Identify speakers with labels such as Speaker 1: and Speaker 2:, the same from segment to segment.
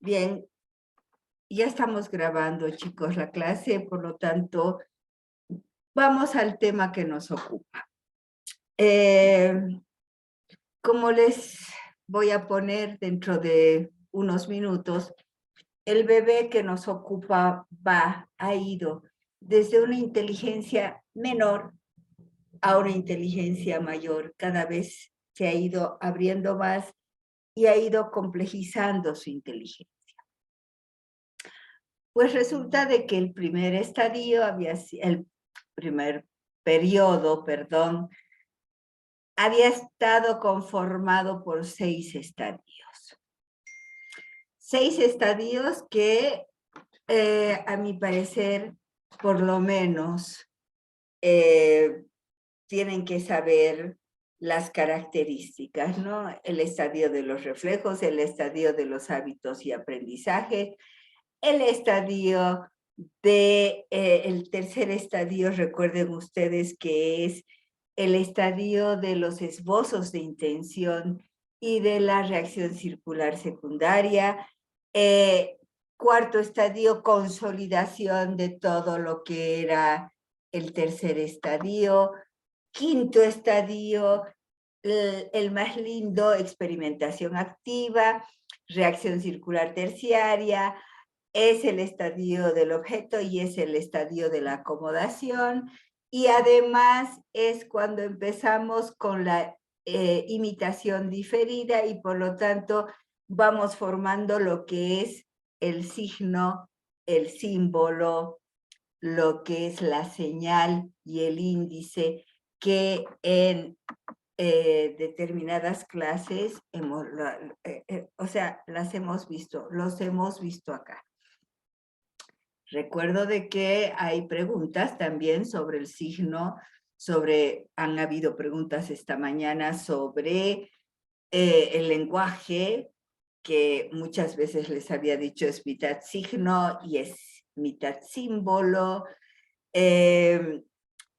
Speaker 1: Bien, ya estamos grabando, chicos, la clase, por lo tanto, vamos al tema que nos ocupa. Como les voy a poner dentro de unos minutos, el bebé que nos ocupa ha ido desde una inteligencia menor a una inteligencia mayor. Cada vez se ha ido abriendo más y ha ido complejizando su inteligencia. Pues resulta de que el primer periodo, perdón, había estado conformado por 6 estadios. 6 estadios que, a mi parecer, por lo menos, tienen que saber las características, ¿no? El estadio de los reflejos, el estadio de los hábitos y aprendizaje, el estadio el tercer estadio, recuerden ustedes que es el estadio de los esbozos de intención y de la reacción circular secundaria. Cuarto estadio, consolidación de todo lo que era el tercer estadio. Quinto estadio, el más lindo, experimentación activa, reacción circular terciaria, es el estadio del objeto y es el estadio de la acomodación, y además es cuando empezamos con la imitación diferida y por lo tanto vamos formando lo que es el signo, el símbolo, lo que es la señal y el índice que en determinadas clases las hemos visto, los hemos visto acá. Recuerdo de que hay preguntas también sobre el signo, han habido preguntas esta mañana sobre el lenguaje, que muchas veces les había dicho es mitad signo y es mitad símbolo.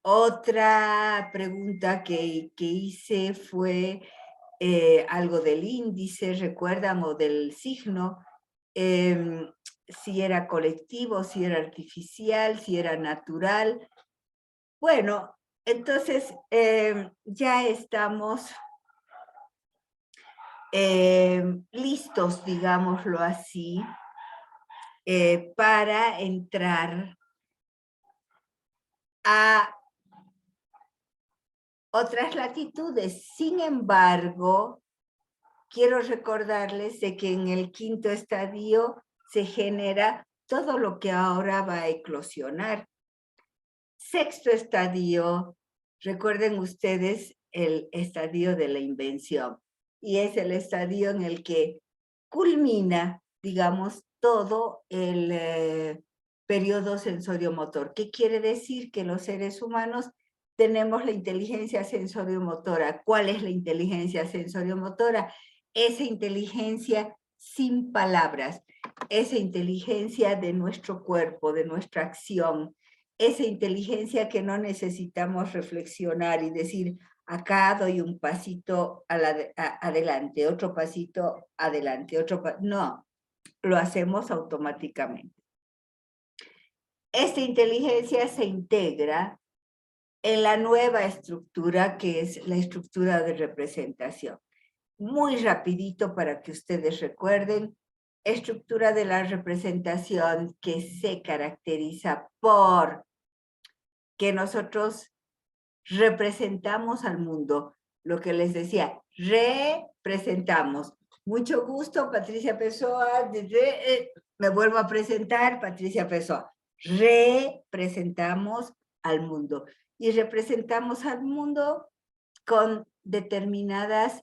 Speaker 1: Otra pregunta que hice fue algo del índice, ¿recuerdan? O del signo. Si era colectivo, si era artificial, si era natural. Bueno, entonces ya estamos listos, digámoslo así, para entrar a otras latitudes. Sin embargo, quiero recordarles de que en el quinto estadio se genera todo lo que ahora va a eclosionar. Sexto estadio, recuerden ustedes el estadio de la invención, y es el estadio en el que culmina, digamos, todo el periodo sensorio-motor. ¿Qué quiere decir? Que los seres humanos tenemos la inteligencia sensorio-motora. ¿Cuál es la inteligencia sensorio-motora? Esa inteligencia sin palabras, esa inteligencia de nuestro cuerpo, de nuestra acción, esa inteligencia que no necesitamos reflexionar y decir, acá doy un pasito adelante, otro pasito adelante, no, lo hacemos automáticamente. Esta inteligencia se integra en la nueva estructura que es la estructura de representación. Muy rapidito para que ustedes recuerden, estructura de la representación que se caracteriza por que nosotros representamos al mundo, lo que les decía, representamos. Mucho gusto, Patricia Pessoa, me vuelvo a presentar, Patricia Pessoa. Representamos al mundo, y representamos al mundo con determinadas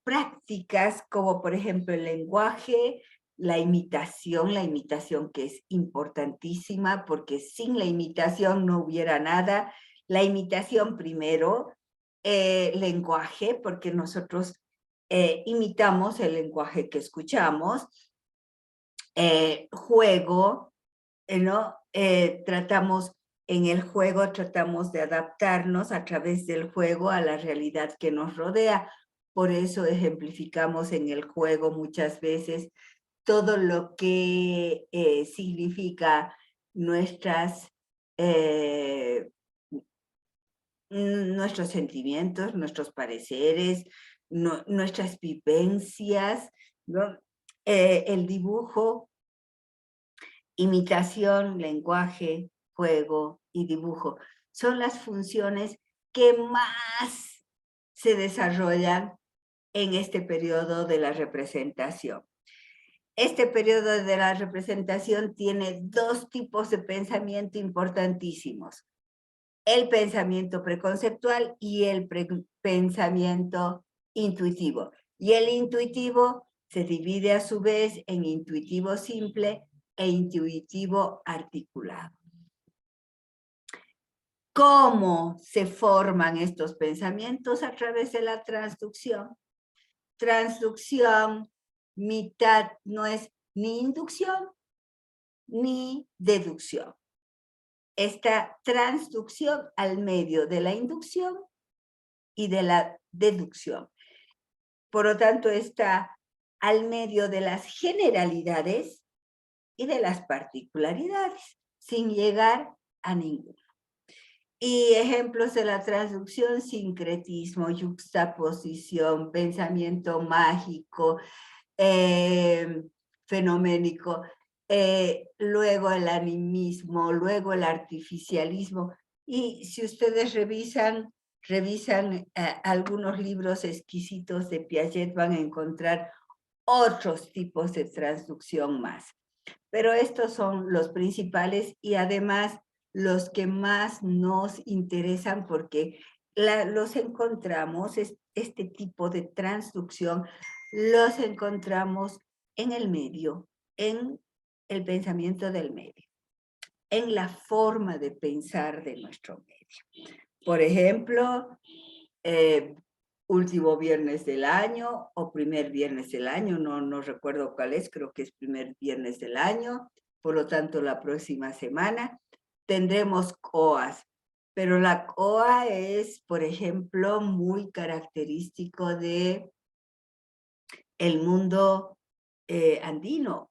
Speaker 1: prácticas, como por ejemplo el lenguaje, la imitación que es importantísima, porque sin la imitación no hubiera nada. La imitación primero, lenguaje, porque nosotros imitamos el lenguaje que escuchamos. Juego, ¿no? En el juego tratamos de adaptarnos a través del juego a la realidad que nos rodea. por eso ejemplificamos en el juego muchas veces todo lo que significa nuestros sentimientos, nuestros pareceres, nuestras vivencias, ¿no? El dibujo, imitación, lenguaje, juego y dibujo son las funciones que más se desarrollan en este periodo de la representación. Este periodo de la representación tiene dos tipos de pensamiento importantísimos: el pensamiento preconceptual y el pensamiento intuitivo. Y el intuitivo se divide a su vez en intuitivo simple e intuitivo articulado. ¿Cómo se forman estos pensamientos? A través de la transducción. Transducción, mitad, no es ni inducción ni deducción. Esta transducción al medio de la inducción y de la deducción. Por lo tanto, está al medio de las generalidades y de las particularidades, sin llegar a ninguno. Y ejemplos de la transducción: sincretismo, yuxtaposición, pensamiento mágico, fenoménico, luego el animismo, luego el artificialismo. Y si ustedes revisan algunos libros exquisitos de Piaget, van a encontrar otros tipos de transducción más. Pero estos son los principales y además los que más nos interesan, porque los encontramos, este tipo de transducción, los encontramos en el medio, en el pensamiento del medio, en la forma de pensar de nuestro medio. Por ejemplo, último viernes del año o primer viernes del año, no recuerdo cuál es, creo que es primer viernes del año, por lo tanto la próxima semana tendremos COAs, pero la COA es, por ejemplo, muy característico de el mundo andino,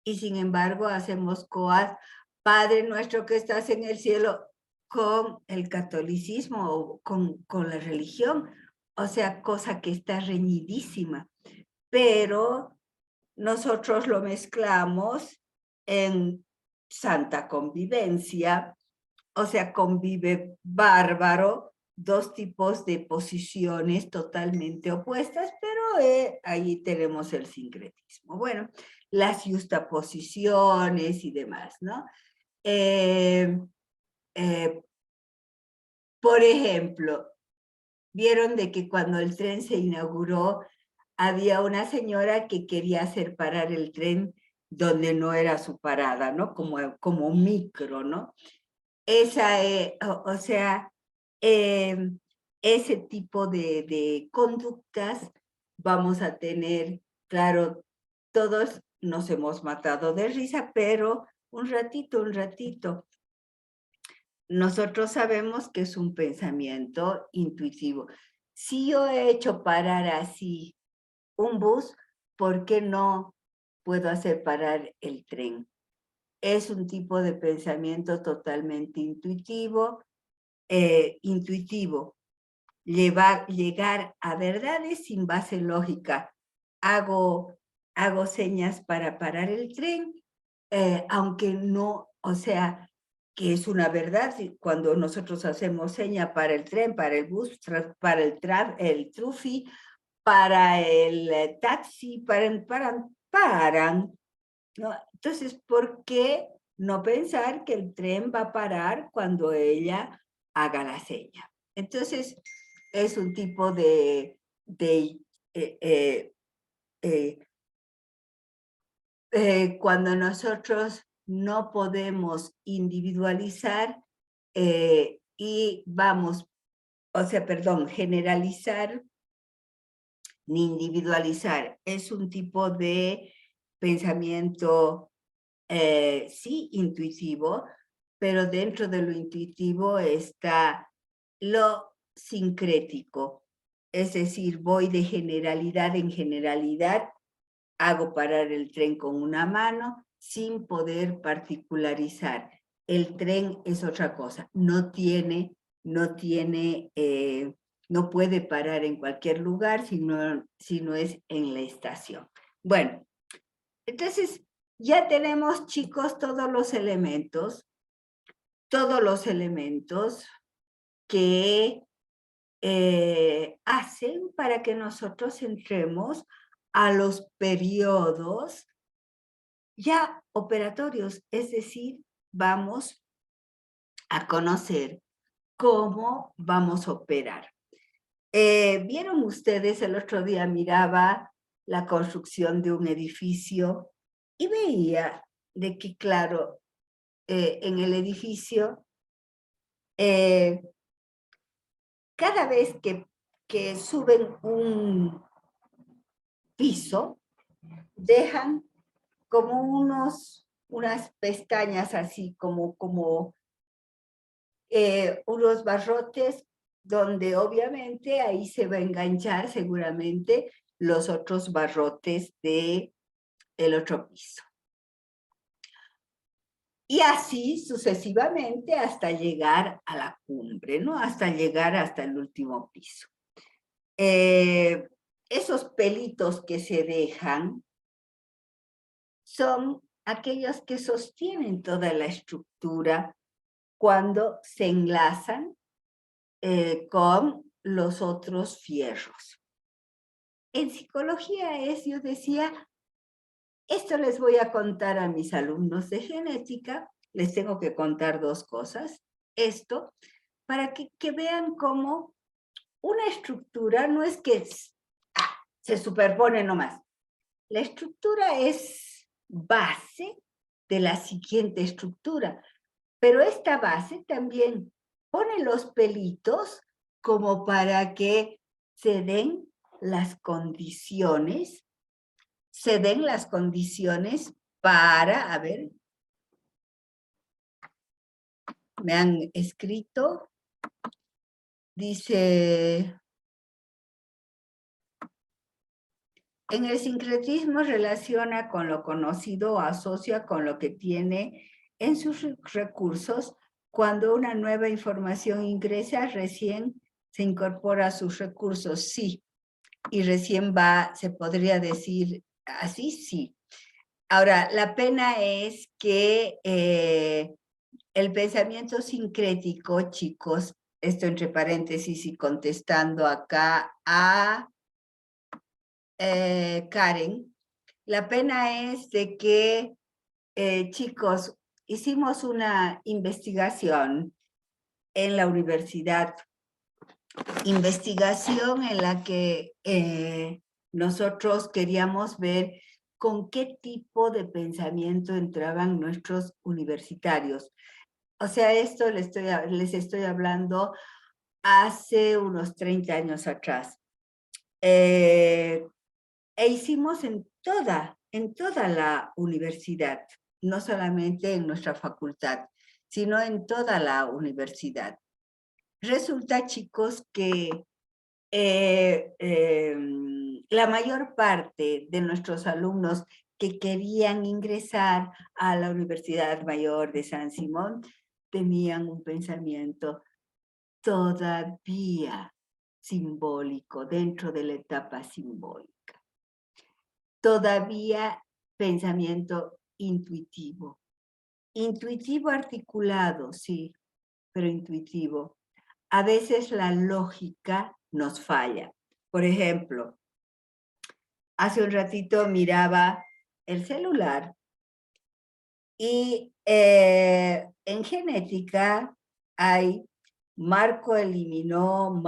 Speaker 1: y sin embargo hacemos COAs, Padre nuestro que estás en el cielo, con el catolicismo o con la religión, o sea, cosa que está reñidísima, pero nosotros lo mezclamos en santa convivencia, o sea, convive bárbaro, dos tipos de posiciones totalmente opuestas, pero ahí tenemos el sincretismo. Bueno, las yuxtaposiciones y demás, ¿no? Por ejemplo, vieron de que cuando el tren se inauguró, había una señora que quería hacer parar el tren donde no era su parada, ¿no? Como micro, ¿no? Esa, o sea, ese tipo de conductas vamos a tener, claro, todos nos hemos matado de risa, pero un ratito. Nosotros sabemos que es un pensamiento intuitivo. Si yo he hecho parar así un bus, ¿por qué no puedo hacer parar el tren? Es un tipo de pensamiento totalmente intuitivo, llegar a verdades sin base lógica. Hago señas para parar el tren, aunque no, o sea, que es una verdad. Cuando nosotros hacemos seña para el tren, para el bus, para el trufi, para el taxi, paran, ¿no? Entonces, ¿por qué no pensar que el tren va a parar cuando ella haga la seña? Entonces, es un tipo de cuando nosotros no podemos individualizar y vamos, o sea, perdón, generalizar ni individualizar, es un tipo de pensamiento, sí, intuitivo, pero dentro de lo intuitivo está lo sincrético, es decir, voy de generalidad en generalidad, hago parar el tren con una mano sin poder particularizar. El tren es otra cosa, no puede parar en cualquier lugar si no es en la estación. Bueno, entonces ya tenemos, chicos, todos los elementos que hacen para que nosotros entremos a los periodos ya operatorios, es decir, vamos a conocer cómo vamos a operar. ¿Vieron ustedes? El otro día miraba la construcción de un edificio y veía de que, claro, en el edificio, cada vez que suben un piso, dejan como unas pestañas así, como unos barrotes, donde obviamente ahí se va a enganchar seguramente los otros barrotes del otro piso. Y así sucesivamente hasta llegar a la cumbre, ¿no? Hasta llegar hasta el último piso. Esos pelitos que se dejan son aquellos que sostienen toda la estructura cuando se enlazan con los otros fierros. En psicología yo decía, esto les voy a contar a mis alumnos de genética, les tengo que contar dos cosas, esto, para que vean cómo una estructura no es que se superpone nomás. La estructura es base de la siguiente estructura, pero esta base también pone los pelitos como para que se den las condiciones, para, a ver, me han escrito, dice, en el sincretismo relaciona con lo conocido o asocia con lo que tiene en sus recursos. Cuando una nueva información ingresa, recién se incorpora a sus recursos, sí. Y recién se podría decir así, sí. Ahora, la pena es que el pensamiento sincrético, chicos, esto entre paréntesis y contestando acá a Karen, la pena es de que, chicos, hicimos una investigación en la universidad, investigación en la que nosotros queríamos ver con qué tipo de pensamiento entraban nuestros universitarios. O sea, esto les estoy hablando hace unos 30 años atrás. E hicimos en toda la universidad, no solamente en nuestra facultad, sino en toda la universidad. Resulta, chicos, que la mayor parte de nuestros alumnos que querían ingresar a la Universidad Mayor de San Simón tenían un pensamiento todavía simbólico, dentro de la etapa simbólica. Todavía pensamiento intuitivo. Intuitivo articulado, sí, pero intuitivo. A veces la lógica nos falla. Por ejemplo, hace un ratito miraba el celular y en genética hay Marco eliminó,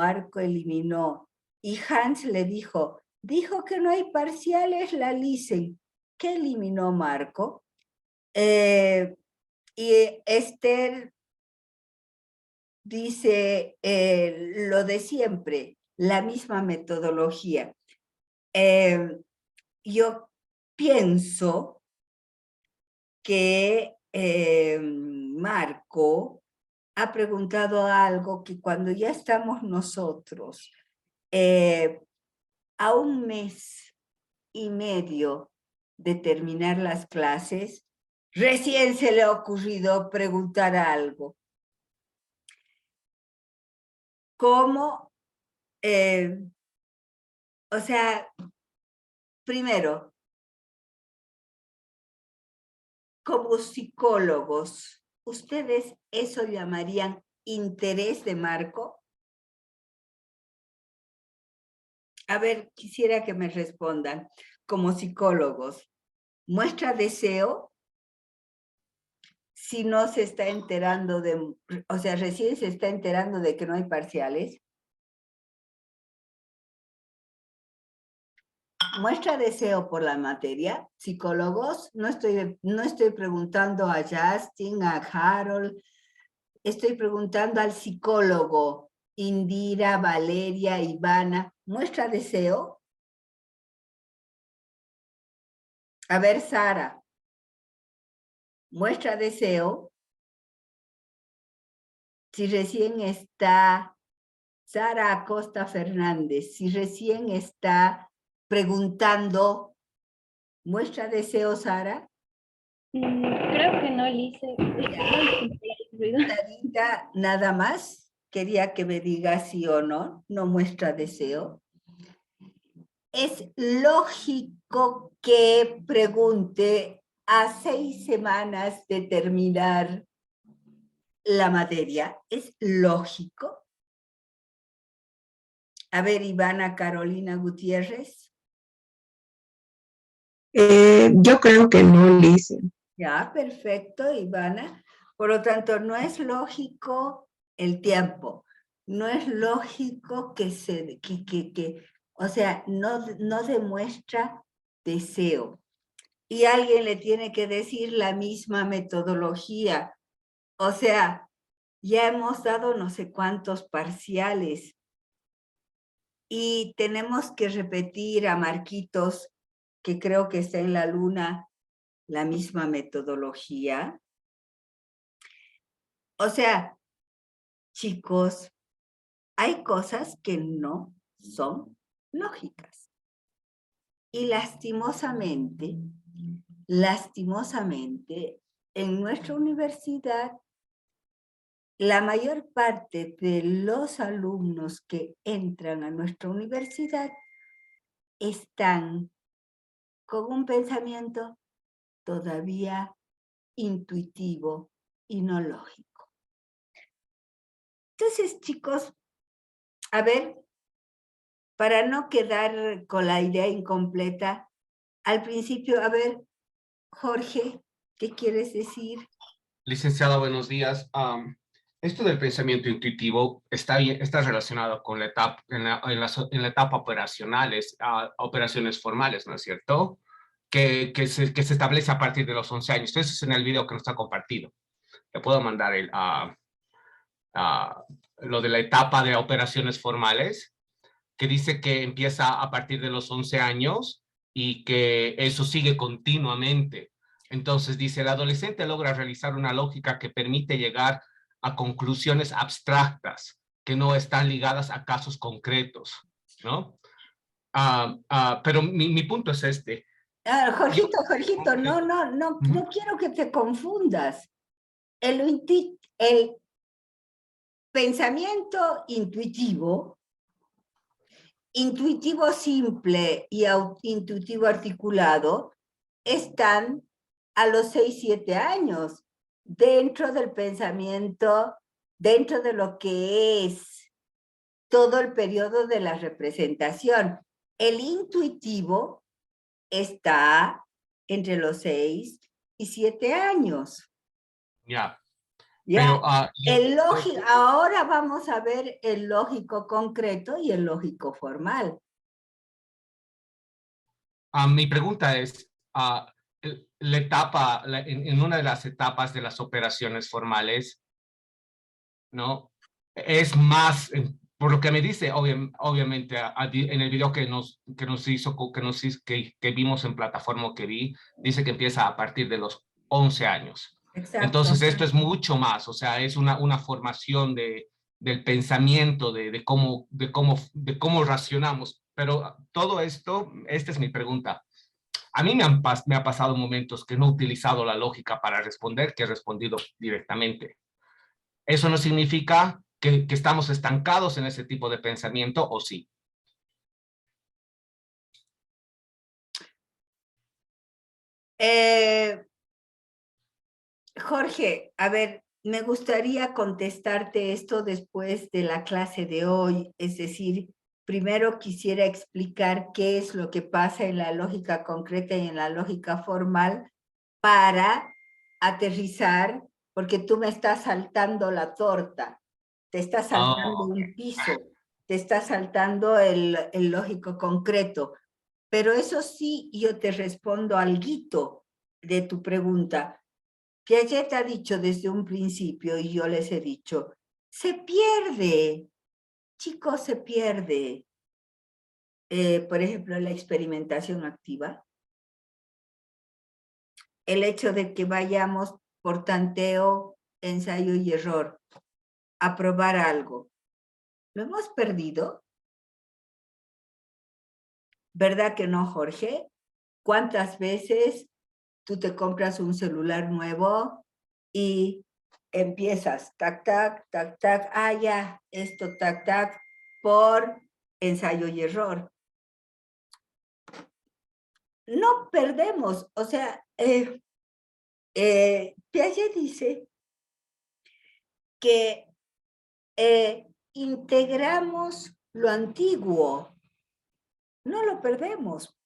Speaker 1: y Hans le dijo que no hay parciales, la Lisen. ¿Qué eliminó Marco? Y Esther dice lo de siempre, la misma metodología. Yo pienso que Marco ha preguntado algo que cuando ya estamos nosotros a un mes y medio de terminar las clases, recién se le ha ocurrido preguntar algo. ¿Cómo? O sea, primero, como psicólogos, ¿ustedes eso llamarían interés de marco? A ver, quisiera que me respondan, como psicólogos, ¿muestra deseo? Si no se está enterando de, o sea, recién se está enterando de que no hay parciales. ¿Muestra deseo por la materia? Psicólogos, no estoy preguntando a Justin, a Harold, estoy preguntando al psicólogo, Indira, Valeria, Ivana, ¿muestra deseo? A ver, Sara, ¿muestra deseo? Si recién está Sara Acosta Fernández, si recién está preguntando, ¿muestra deseo, Sara?
Speaker 2: Creo que no, Lice.
Speaker 1: Sarita, nada más. Quería que me diga sí o no. No muestra deseo. Es lógico que pregunte a 6 semanas de terminar la materia. Es lógico. A ver, Ivana Carolina Gutiérrez.
Speaker 3: Yo creo que no, Lice.
Speaker 1: Ya, perfecto, Ivana. Por lo tanto, no es lógico el tiempo. No es lógico o sea, no demuestra deseo. Y alguien le tiene que decir la misma metodología. O sea, ya hemos dado no sé cuántos parciales y tenemos que repetir a Marquitos, que creo que está en la luna, la misma metodología. O sea, chicos, hay cosas que no son lógicas. Y lastimosamente, en nuestra universidad, la mayor parte de los alumnos que entran a nuestra universidad están con un pensamiento todavía intuitivo y no lógico. Entonces, chicos, a ver, para no quedar con la idea incompleta, al principio, a ver, Jorge, ¿qué quieres decir?
Speaker 4: Licenciada, buenos días. Esto del pensamiento intuitivo está relacionado con la etapa, en la etapa operacionales, operaciones formales, ¿no es cierto? Que se establece a partir de los 11 años. Eso es en el video que nos está compartido. Le puedo mandar lo de la etapa de operaciones formales, que dice que empieza a partir de los 11 años y que eso sigue continuamente. Entonces dice, el adolescente logra realizar una lógica que permite llegar a conclusiones abstractas que no están ligadas a casos concretos, ¿no? Pero mi punto es este.
Speaker 1: Jorgito, no quiero que te confundas. El pensamiento intuitivo simple y intuitivo articulado están a los 6, 7 años dentro del pensamiento, dentro de lo que es todo el periodo de la representación. El intuitivo está entre los 6 y 7 años.
Speaker 4: Ya.
Speaker 1: ¿Ya?
Speaker 4: Pero,
Speaker 1: ahora vamos a ver el lógico concreto y el lógico formal.
Speaker 4: Mi pregunta es, la etapa, en una de las etapas de las operaciones formales, ¿no? Es más, por lo que me dice, obviamente, en el video que vimos en plataforma que vi, dice que empieza a partir de los 11 años.
Speaker 1: Exacto.
Speaker 4: Entonces, esto es mucho más, o sea, es una formación del pensamiento, de cómo racionamos. Pero todo esto, esta es mi pregunta. A mí me ha pasado momentos que no he utilizado la lógica para responder, que he respondido directamente. Eso no significa que estamos estancados en ese tipo de pensamiento, ¿o sí?
Speaker 1: Jorge, a ver, me gustaría contestarte esto después de la clase de hoy, es decir, primero quisiera explicar qué es lo que pasa en la lógica concreta y en la lógica formal para aterrizar, porque tú me estás saltando la torta, te estás saltando un piso, te estás saltando el lógico concreto, pero eso sí, yo te respondo alguito de tu pregunta. Piaget ha dicho desde un principio, y yo les he dicho, se pierde, chicos, se pierde. Por ejemplo, la experimentación activa. El hecho de que vayamos por tanteo, ensayo y error a probar algo. ¿Lo hemos perdido? ¿Verdad que no, Jorge? ¿Cuántas veces tú te compras un celular nuevo y empiezas, tac, tac, tac, tac, ya, esto, tac, tac, por ensayo y error? No perdemos, o sea, Piaget dice que integramos lo antiguo, no lo perdemos.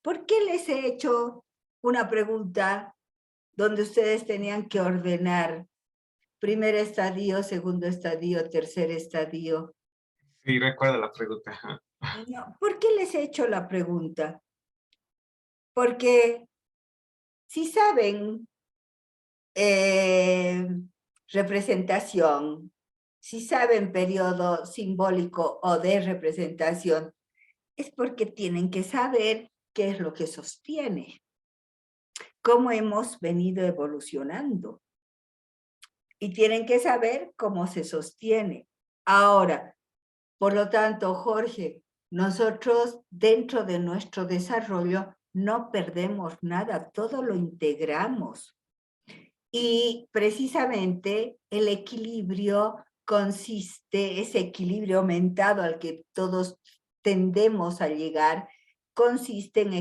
Speaker 1: ¿Por qué les he hecho una pregunta donde ustedes tenían que ordenar primer estadio, segundo estadio, tercer estadio?
Speaker 4: Sí, recuerdo la pregunta.
Speaker 1: No, ¿por qué les he hecho la pregunta? Porque si saben representación, si saben periodo simbólico o de representación, es porque tienen que saber qué es lo que sostiene, cómo hemos venido evolucionando. Y tienen que saber cómo se sostiene. Ahora, por lo tanto, Jorge, nosotros dentro de nuestro desarrollo no perdemos nada, todo lo integramos. Y precisamente el equilibrio consiste, ese equilibrio aumentado al que todos tendemos a llegar, consiste en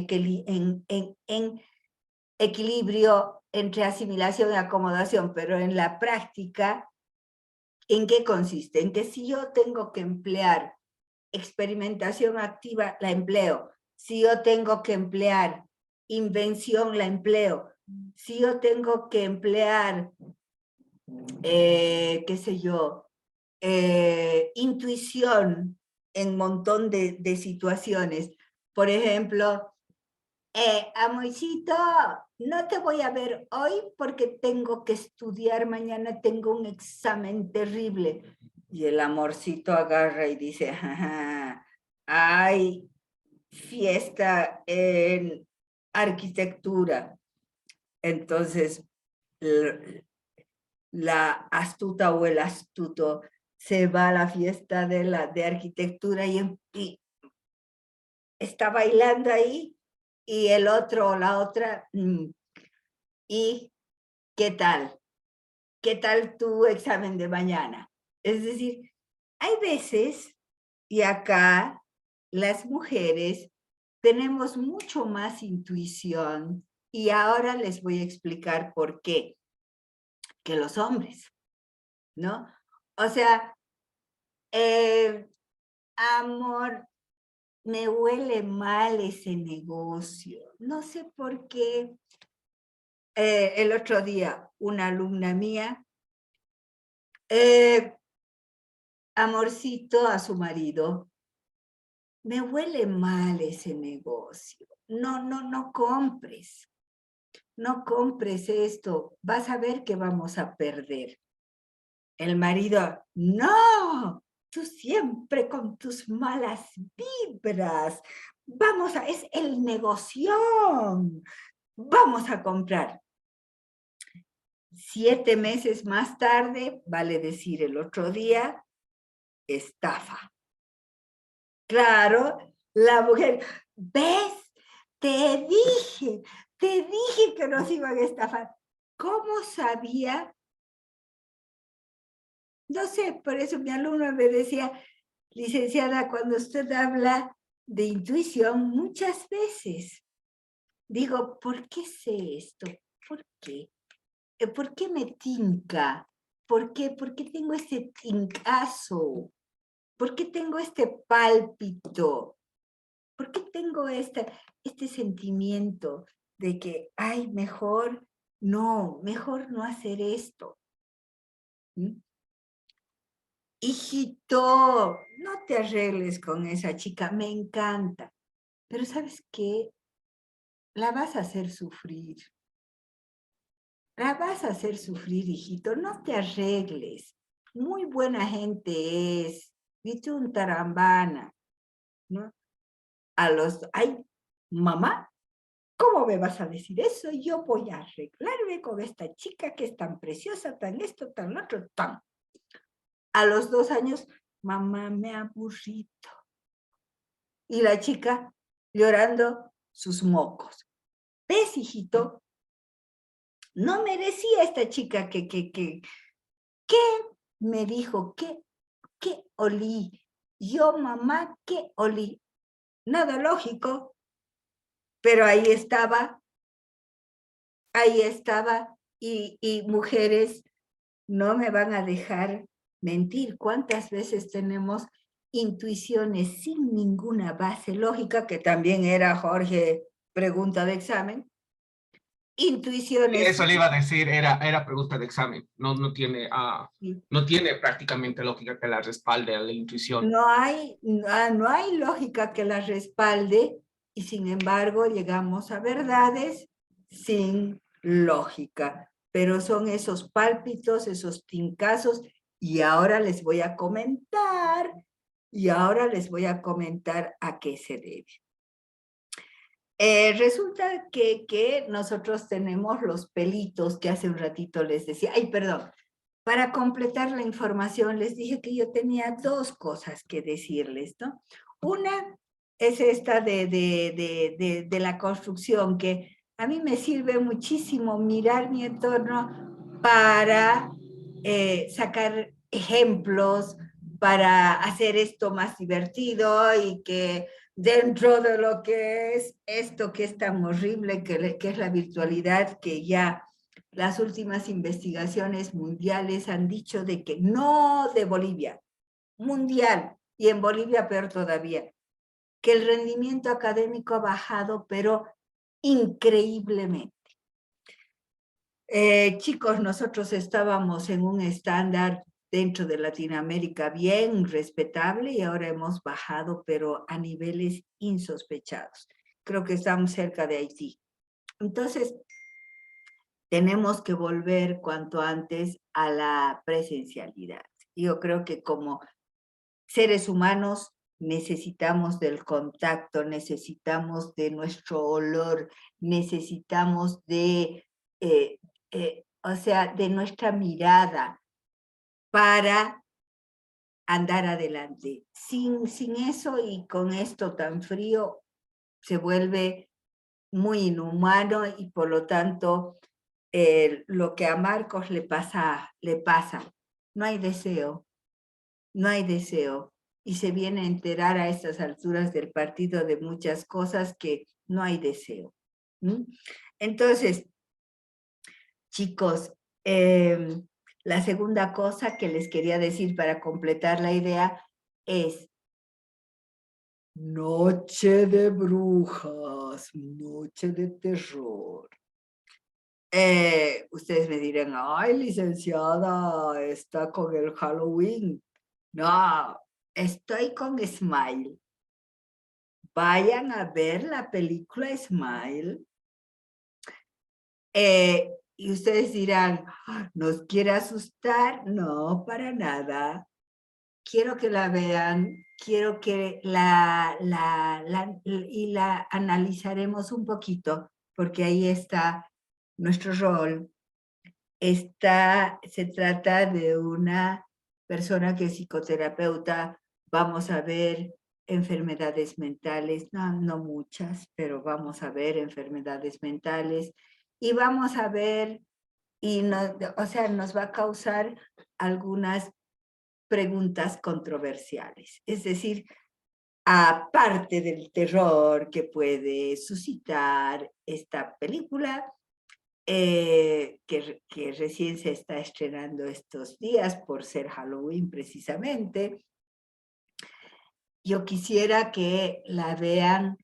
Speaker 1: equilibrio entre asimilación y acomodación, pero en la práctica, ¿en qué consiste? En que si yo tengo que emplear experimentación activa, la empleo. Si yo tengo que emplear invención, la empleo. Si yo tengo que emplear, qué sé yo, intuición en un montón de situaciones. Por ejemplo, amorcito, no te voy a ver hoy porque tengo que estudiar mañana, tengo un examen terrible. Y el amorcito agarra y dice, hay fiesta en arquitectura. Entonces, la astuta o el astuto se va a la fiesta de arquitectura y está bailando ahí, y el otro o la otra, ¿y qué tal? ¿Qué tal tu examen de mañana? Es decir, hay veces, y acá las mujeres tenemos mucho más intuición, y ahora les voy a explicar por qué, que los hombres, ¿no? O sea, amor, me huele mal ese negocio. No sé por qué. El otro día, una alumna mía, amorcito a su marido, me huele mal ese negocio. No compres. No compres esto. Vas a ver que vamos a perder. El marido, no, tú siempre con tus malas vibras. Es el negocio. Vamos a comprar. 7 meses más tarde, vale decir el otro día, estafa. Claro, la mujer, ¿ves? Te dije que nos iban a estafar. ¿Cómo sabía? No sé, por eso mi alumno me decía, licenciada, cuando usted habla de intuición, muchas veces digo, ¿por qué sé esto? ¿Por qué? ¿Por qué me tinca? ¿Por qué? ¿Por qué tengo este tincazo? ¿Por qué tengo este pálpito? ¿Por qué tengo este sentimiento de que, ay, mejor no hacer esto? ¿Mm? Hijito, no te arregles con esa chica, me encanta. Pero ¿sabes qué? La vas a hacer sufrir. La vas a hacer sufrir, hijito, no te arregles. Muy buena gente es. Viste un tarambana, ¿no? Ay, mamá, ¿cómo me vas a decir eso? Yo voy a arreglarme con esta chica que es tan preciosa, tan esto, tan lo otro, tan. A los 2 años, mamá, me aburrido. Y la chica llorando sus mocos. ¿Ves, hijito? No merecía esta chica ¿qué me dijo? ¿Qué olí? Yo, mamá, ¿qué olí? Nada lógico, pero ahí estaba, y mujeres no me van a dejar mentir. ¿Cuántas veces tenemos intuiciones sin ninguna base lógica, que también era, Jorge, pregunta de examen? Intuiciones
Speaker 4: Eso le iba a decir, era pregunta de examen. No tiene, no tiene prácticamente lógica que la respalde a la intuición.
Speaker 1: no hay lógica que la respalde, y sin embargo llegamos a verdades sin lógica. Pero son esos pálpitos, esos tincazos, y ahora les voy a comentar, a qué se debe. Resulta que nosotros tenemos los pelitos que hace un ratito les decía. Ay, perdón. Para completar la información, les dije que yo tenía 2 cosas que decirles, ¿no? Una es esta de la construcción, que a mí me sirve muchísimo mirar mi entorno para sacar ejemplos, para hacer esto más divertido, y que dentro de lo que es esto que es tan horrible, que es la virtualidad, que ya las últimas investigaciones mundiales han dicho de que no de Bolivia, mundial, y en Bolivia peor todavía, que el rendimiento académico ha bajado, pero increíblemente. Chicos, nosotros estábamos en un estándar dentro de Latinoamérica bien respetable, y ahora hemos bajado, pero a niveles insospechados. Creo que estamos cerca de Haití. Entonces, tenemos que volver cuanto antes a la presencialidad. Yo creo que como seres humanos necesitamos del contacto, necesitamos de nuestro olor, necesitamos o sea, de nuestra mirada para andar adelante. Sin eso, y con esto tan frío, se vuelve muy inhumano, y por lo tanto lo que a Marcos le pasa. No hay deseo, y se viene a enterar a estas alturas del partido de muchas cosas que no hay deseo. Entonces, chicos, la segunda cosa que les quería decir para completar la idea es: noche de brujas, noche de terror. Ustedes me dirán, ay, licenciada, está con el Halloween. No, estoy con Smile. Vayan a ver la película Smile. Y ustedes dirán, ¿nos quiere asustar? No, para nada. Quiero que la vean, quiero que la analizaremos un poquito, porque ahí está nuestro rol. Se trata de una persona que es psicoterapeuta, vamos a ver enfermedades mentales, no muchas, pero vamos a ver enfermedades mentales y vamos a ver, o sea, nos va a causar algunas preguntas controversiales. Es decir, aparte del terror que puede suscitar esta película, que recién se está estrenando estos días por ser Halloween precisamente, yo quisiera que la vean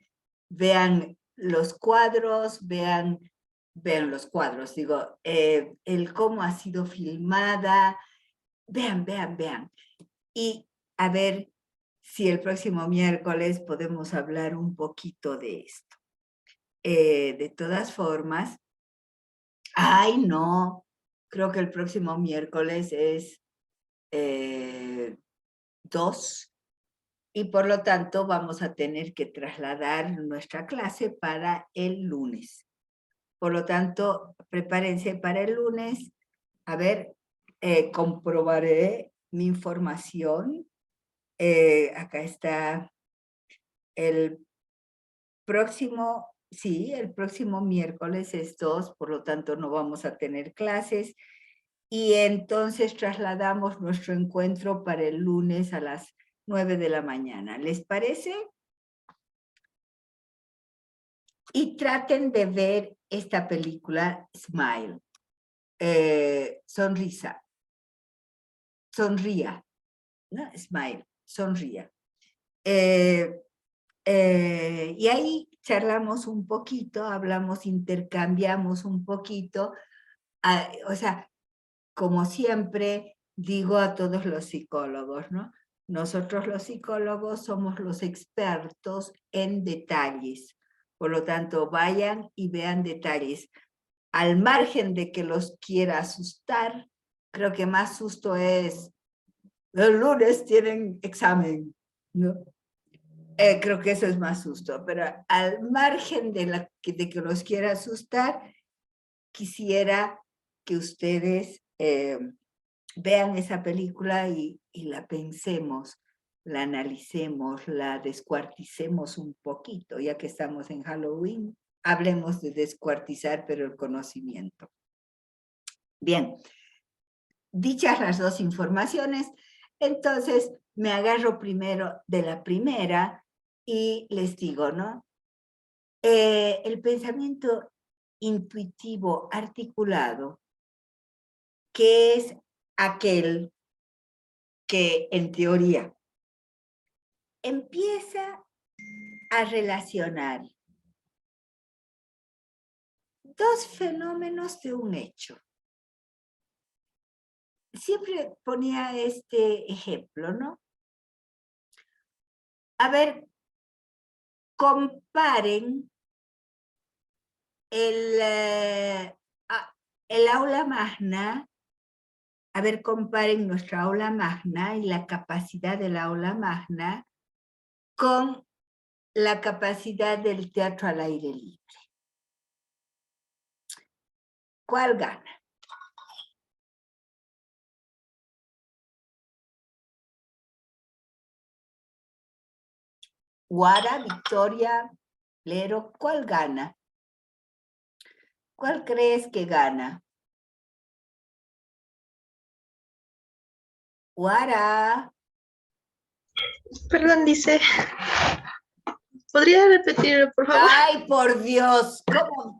Speaker 1: los cuadros, vean los cuadros, digo, el cómo ha sido filmada, vean. Y a ver si el próximo miércoles podemos hablar un poquito de esto. De todas formas, ay, no, creo que el próximo miércoles es 2 y por lo tanto vamos a tener que trasladar nuestra clase para el lunes. Por lo tanto, prepárense para el lunes. A ver, comprobaré mi información. Acá está el próximo, sí, el próximo miércoles es 2, por lo tanto no vamos a tener clases. Y entonces trasladamos nuestro encuentro para el lunes a las 9 de la mañana. ¿Les parece? Y traten de ver esta película, Smile. Sonrisa. Sonría. ¿No? Smile. Sonría. Y ahí charlamos un poquito, hablamos, intercambiamos un poquito. O sea, como siempre digo a todos los psicólogos, ¿no? Nosotros los psicólogos somos los expertos en detalles. Por lo tanto, vayan y vean detalles. Al margen de que los quiera asustar, creo que más susto es, el lunes tienen examen, ¿no? Creo que eso es más susto, pero al margen de que los quiera asustar, quisiera que ustedes vean esa película y la pensemos, la analicemos, la descuarticemos un poquito, ya que estamos en Halloween, hablemos de descuartizar, pero el conocimiento. Bien, dichas las dos informaciones, entonces me agarro primero de la primera y les digo, ¿no? El pensamiento intuitivo articulado, que es aquel que en teoría empieza a relacionar dos fenómenos de un hecho. Siempre ponía este ejemplo, ¿no? A ver, comparen el aula magna, a ver, comparen nuestra aula magna y la capacidad del aula magna con la capacidad del teatro al aire libre. ¿Cuál gana? Guara, Victoria, Lero, ¿cuál gana? ¿Cuál crees que gana? Guara.
Speaker 3: Perdón, dice. ¿Podría repetirlo, por favor?
Speaker 1: Ay, por Dios. ¿Cómo?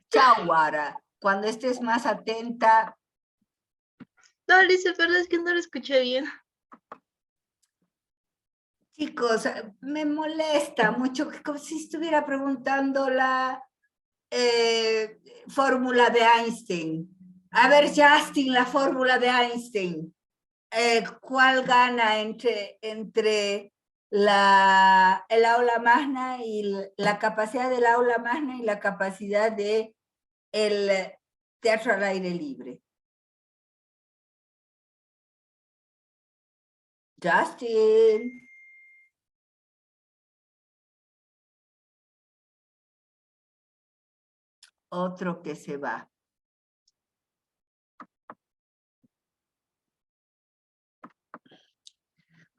Speaker 1: Chao, Guara. Cuando estés más atenta.
Speaker 3: No, dice, perdón, es que no lo escuché bien.
Speaker 1: Chicos, me molesta mucho, como si estuviera preguntando la fórmula de Einstein. A ver, Justin, la fórmula de Einstein. ¿Cuál gana entre el aula magna y la capacidad del aula magna y la capacidad de el teatro al aire libre? Justin. Otro que se va.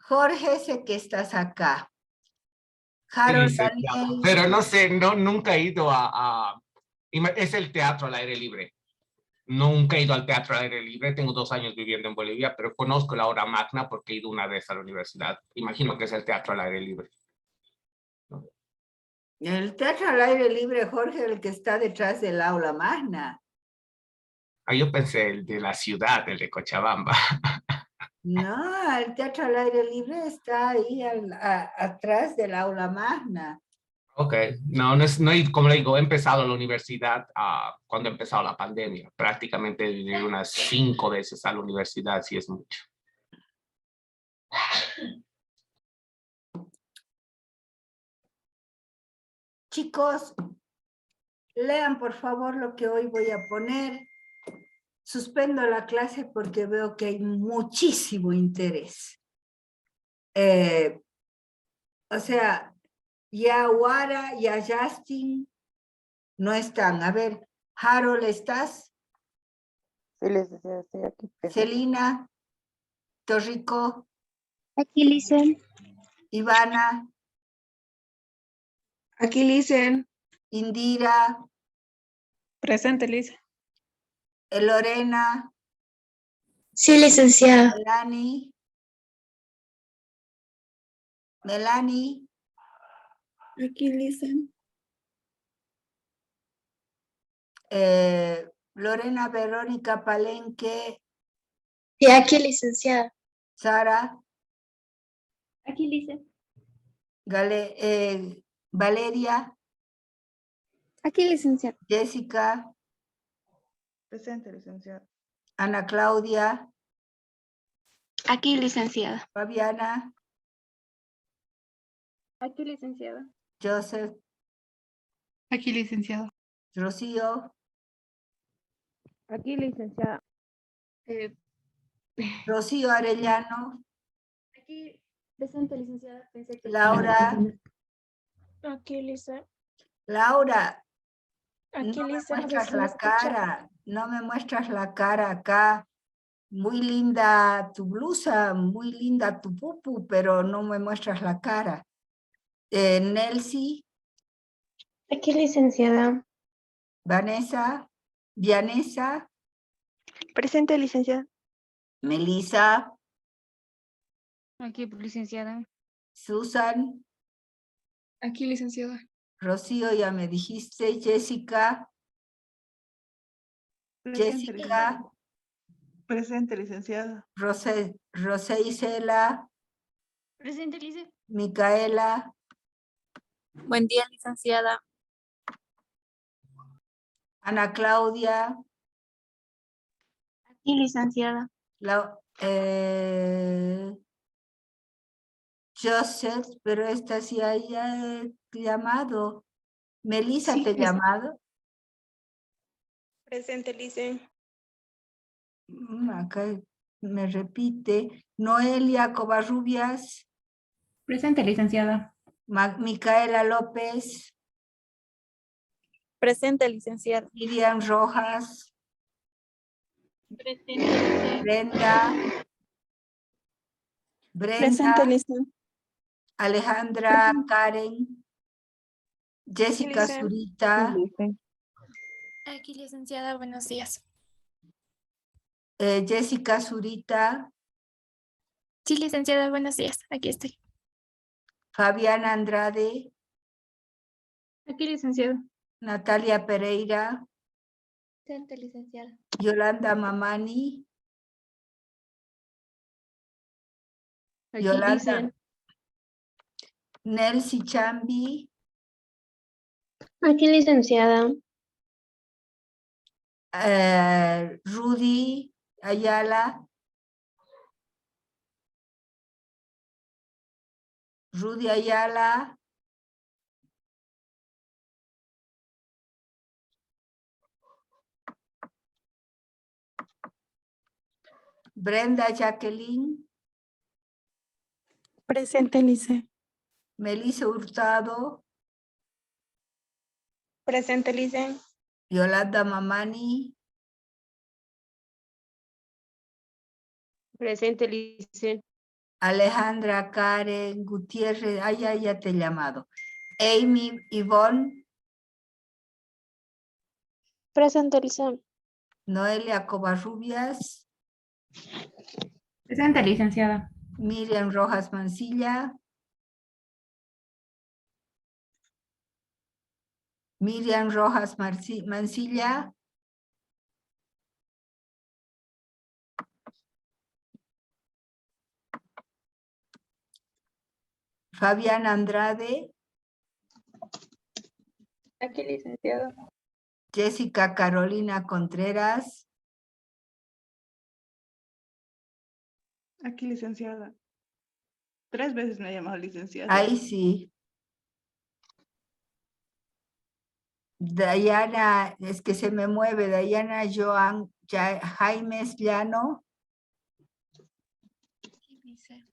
Speaker 1: Jorge, sé que estás acá.
Speaker 4: Sí,
Speaker 1: Harold
Speaker 4: licenciado.
Speaker 1: Daniel,
Speaker 4: Pero no sé, no, nunca he ido es el teatro al aire libre. Nunca he ido al teatro al aire libre. Tengo 2 años viviendo en Bolivia, pero conozco la hora magna porque he ido una vez a la universidad. Imagino que es el teatro al aire libre.
Speaker 1: el teatro al aire libre, Jorge, el que está detrás del aula magna.
Speaker 4: Ah, yo pensé el de la ciudad, el de Cochabamba.
Speaker 1: No, el teatro al aire libre está ahí atrás del aula magna.
Speaker 4: Ok, no, no he, como le digo, he empezado la universidad cuando ha empezado la pandemia. Prácticamente he ido unas 5 veces a la universidad, si es mucho.
Speaker 1: Chicos, lean por favor lo que hoy voy a poner. Suspendo la clase porque veo que hay muchísimo interés. O sea, ya Wara, ya Justin no están. A ver, Harold, ¿estás?
Speaker 5: Sí, licenciada, estoy aquí presente.
Speaker 1: Celina, Torrico,
Speaker 2: Aquí, Lisa.
Speaker 1: Ivana,
Speaker 6: Aquí, Licen.
Speaker 1: Indira,
Speaker 6: Presente, Lisa.
Speaker 1: Lorena,
Speaker 2: Sí, licenciada.
Speaker 1: Melanie,
Speaker 6: Aquí, Licen.
Speaker 1: Lorena Verónica Palenque,
Speaker 2: Sí, aquí, licenciada.
Speaker 1: Sara,
Speaker 2: Aquí, Lisa.
Speaker 1: Valeria,
Speaker 2: Aquí, licenciada.
Speaker 1: Jessica,
Speaker 5: Presente, licenciada.
Speaker 1: Ana Claudia,
Speaker 2: Aquí, licenciada.
Speaker 1: Fabiana,
Speaker 2: Aquí, licenciada.
Speaker 1: Joseph,
Speaker 6: Aquí, licenciado.
Speaker 1: Rocío,
Speaker 6: Aquí, licenciada.
Speaker 1: Rocío Arellano,
Speaker 2: Aquí, presente, licenciada. Pensé que
Speaker 1: Laura,
Speaker 2: Aquí, Lisa.
Speaker 1: Laura,
Speaker 2: Aquí,
Speaker 1: no me
Speaker 2: Lisa.
Speaker 1: muestras la cara, no me muestras la cara acá. Muy linda tu blusa, muy linda tu pupu, pero no me muestras la cara. Nelsi,
Speaker 2: Aquí, licenciada.
Speaker 1: Vanessa, Vianesa,
Speaker 2: Presente, licenciada.
Speaker 1: Melissa,
Speaker 2: Aquí, licenciada.
Speaker 1: Susan,
Speaker 6: Aquí, licenciada.
Speaker 1: Rocío, ya me dijiste, Jessica,
Speaker 5: Presente, licenciada.
Speaker 1: Jessica,
Speaker 5: Presente, licenciada.
Speaker 1: Rosé Isela,
Speaker 2: Presente, Lisa.
Speaker 1: Micaela,
Speaker 2: Buen día, licenciada.
Speaker 1: Ana Claudia,
Speaker 2: Aquí, licenciada.
Speaker 1: Joseph, pero esta sí haya llamado. Melissa,
Speaker 6: Sí,
Speaker 1: ¿te he llamado?
Speaker 2: Presente, Lisa.
Speaker 1: Acá me repite. Noelia Covarrubias,
Speaker 6: Presente, licenciada.
Speaker 1: Micaela López,
Speaker 2: Presente, licenciada.
Speaker 1: Miriam Rojas,
Speaker 2: Presente,
Speaker 1: Brenda,
Speaker 2: Lisa.
Speaker 1: Alejandra, Karen, Jessica
Speaker 2: Lisa.
Speaker 1: Zurita,
Speaker 2: Aquí, licenciada. Buenos días.
Speaker 1: Jessica Zurita,
Speaker 2: Sí, licenciada. Buenos días. Aquí estoy.
Speaker 1: Fabiana Andrade,
Speaker 2: Aquí, licenciada.
Speaker 1: Natalia Pereira,
Speaker 2: Presente, licenciada.
Speaker 1: Yolanda Mamani,
Speaker 2: Aquí,
Speaker 1: Yolanda, Nelsi Chambi,
Speaker 2: Aquí, licenciada.
Speaker 1: Rudy Ayala, Brenda Jacqueline,
Speaker 2: Presente, Lice.
Speaker 1: Melissa Hurtado,
Speaker 2: Presente, Lice.
Speaker 1: Yolanda Mamani,
Speaker 2: Presente, Lice.
Speaker 1: Alejandra, Karen, Gutiérrez, ya te he llamado. Amy, Ivonne,
Speaker 7: Presente, Licen.
Speaker 1: Noelia Covarrubias,
Speaker 6: Presente, licenciada.
Speaker 1: Miriam Rojas Mancilla, Miriam Rojas Mancilla, Fabián Andrade,
Speaker 6: Aquí, licenciada.
Speaker 1: Jessica Carolina Contreras,
Speaker 5: Aquí, licenciada. 3 veces me ha llamado licenciada.
Speaker 1: ahí sí. Dayana, es que se me mueve, Dayana Joan Jaimes Llano,
Speaker 2: Aquí dice.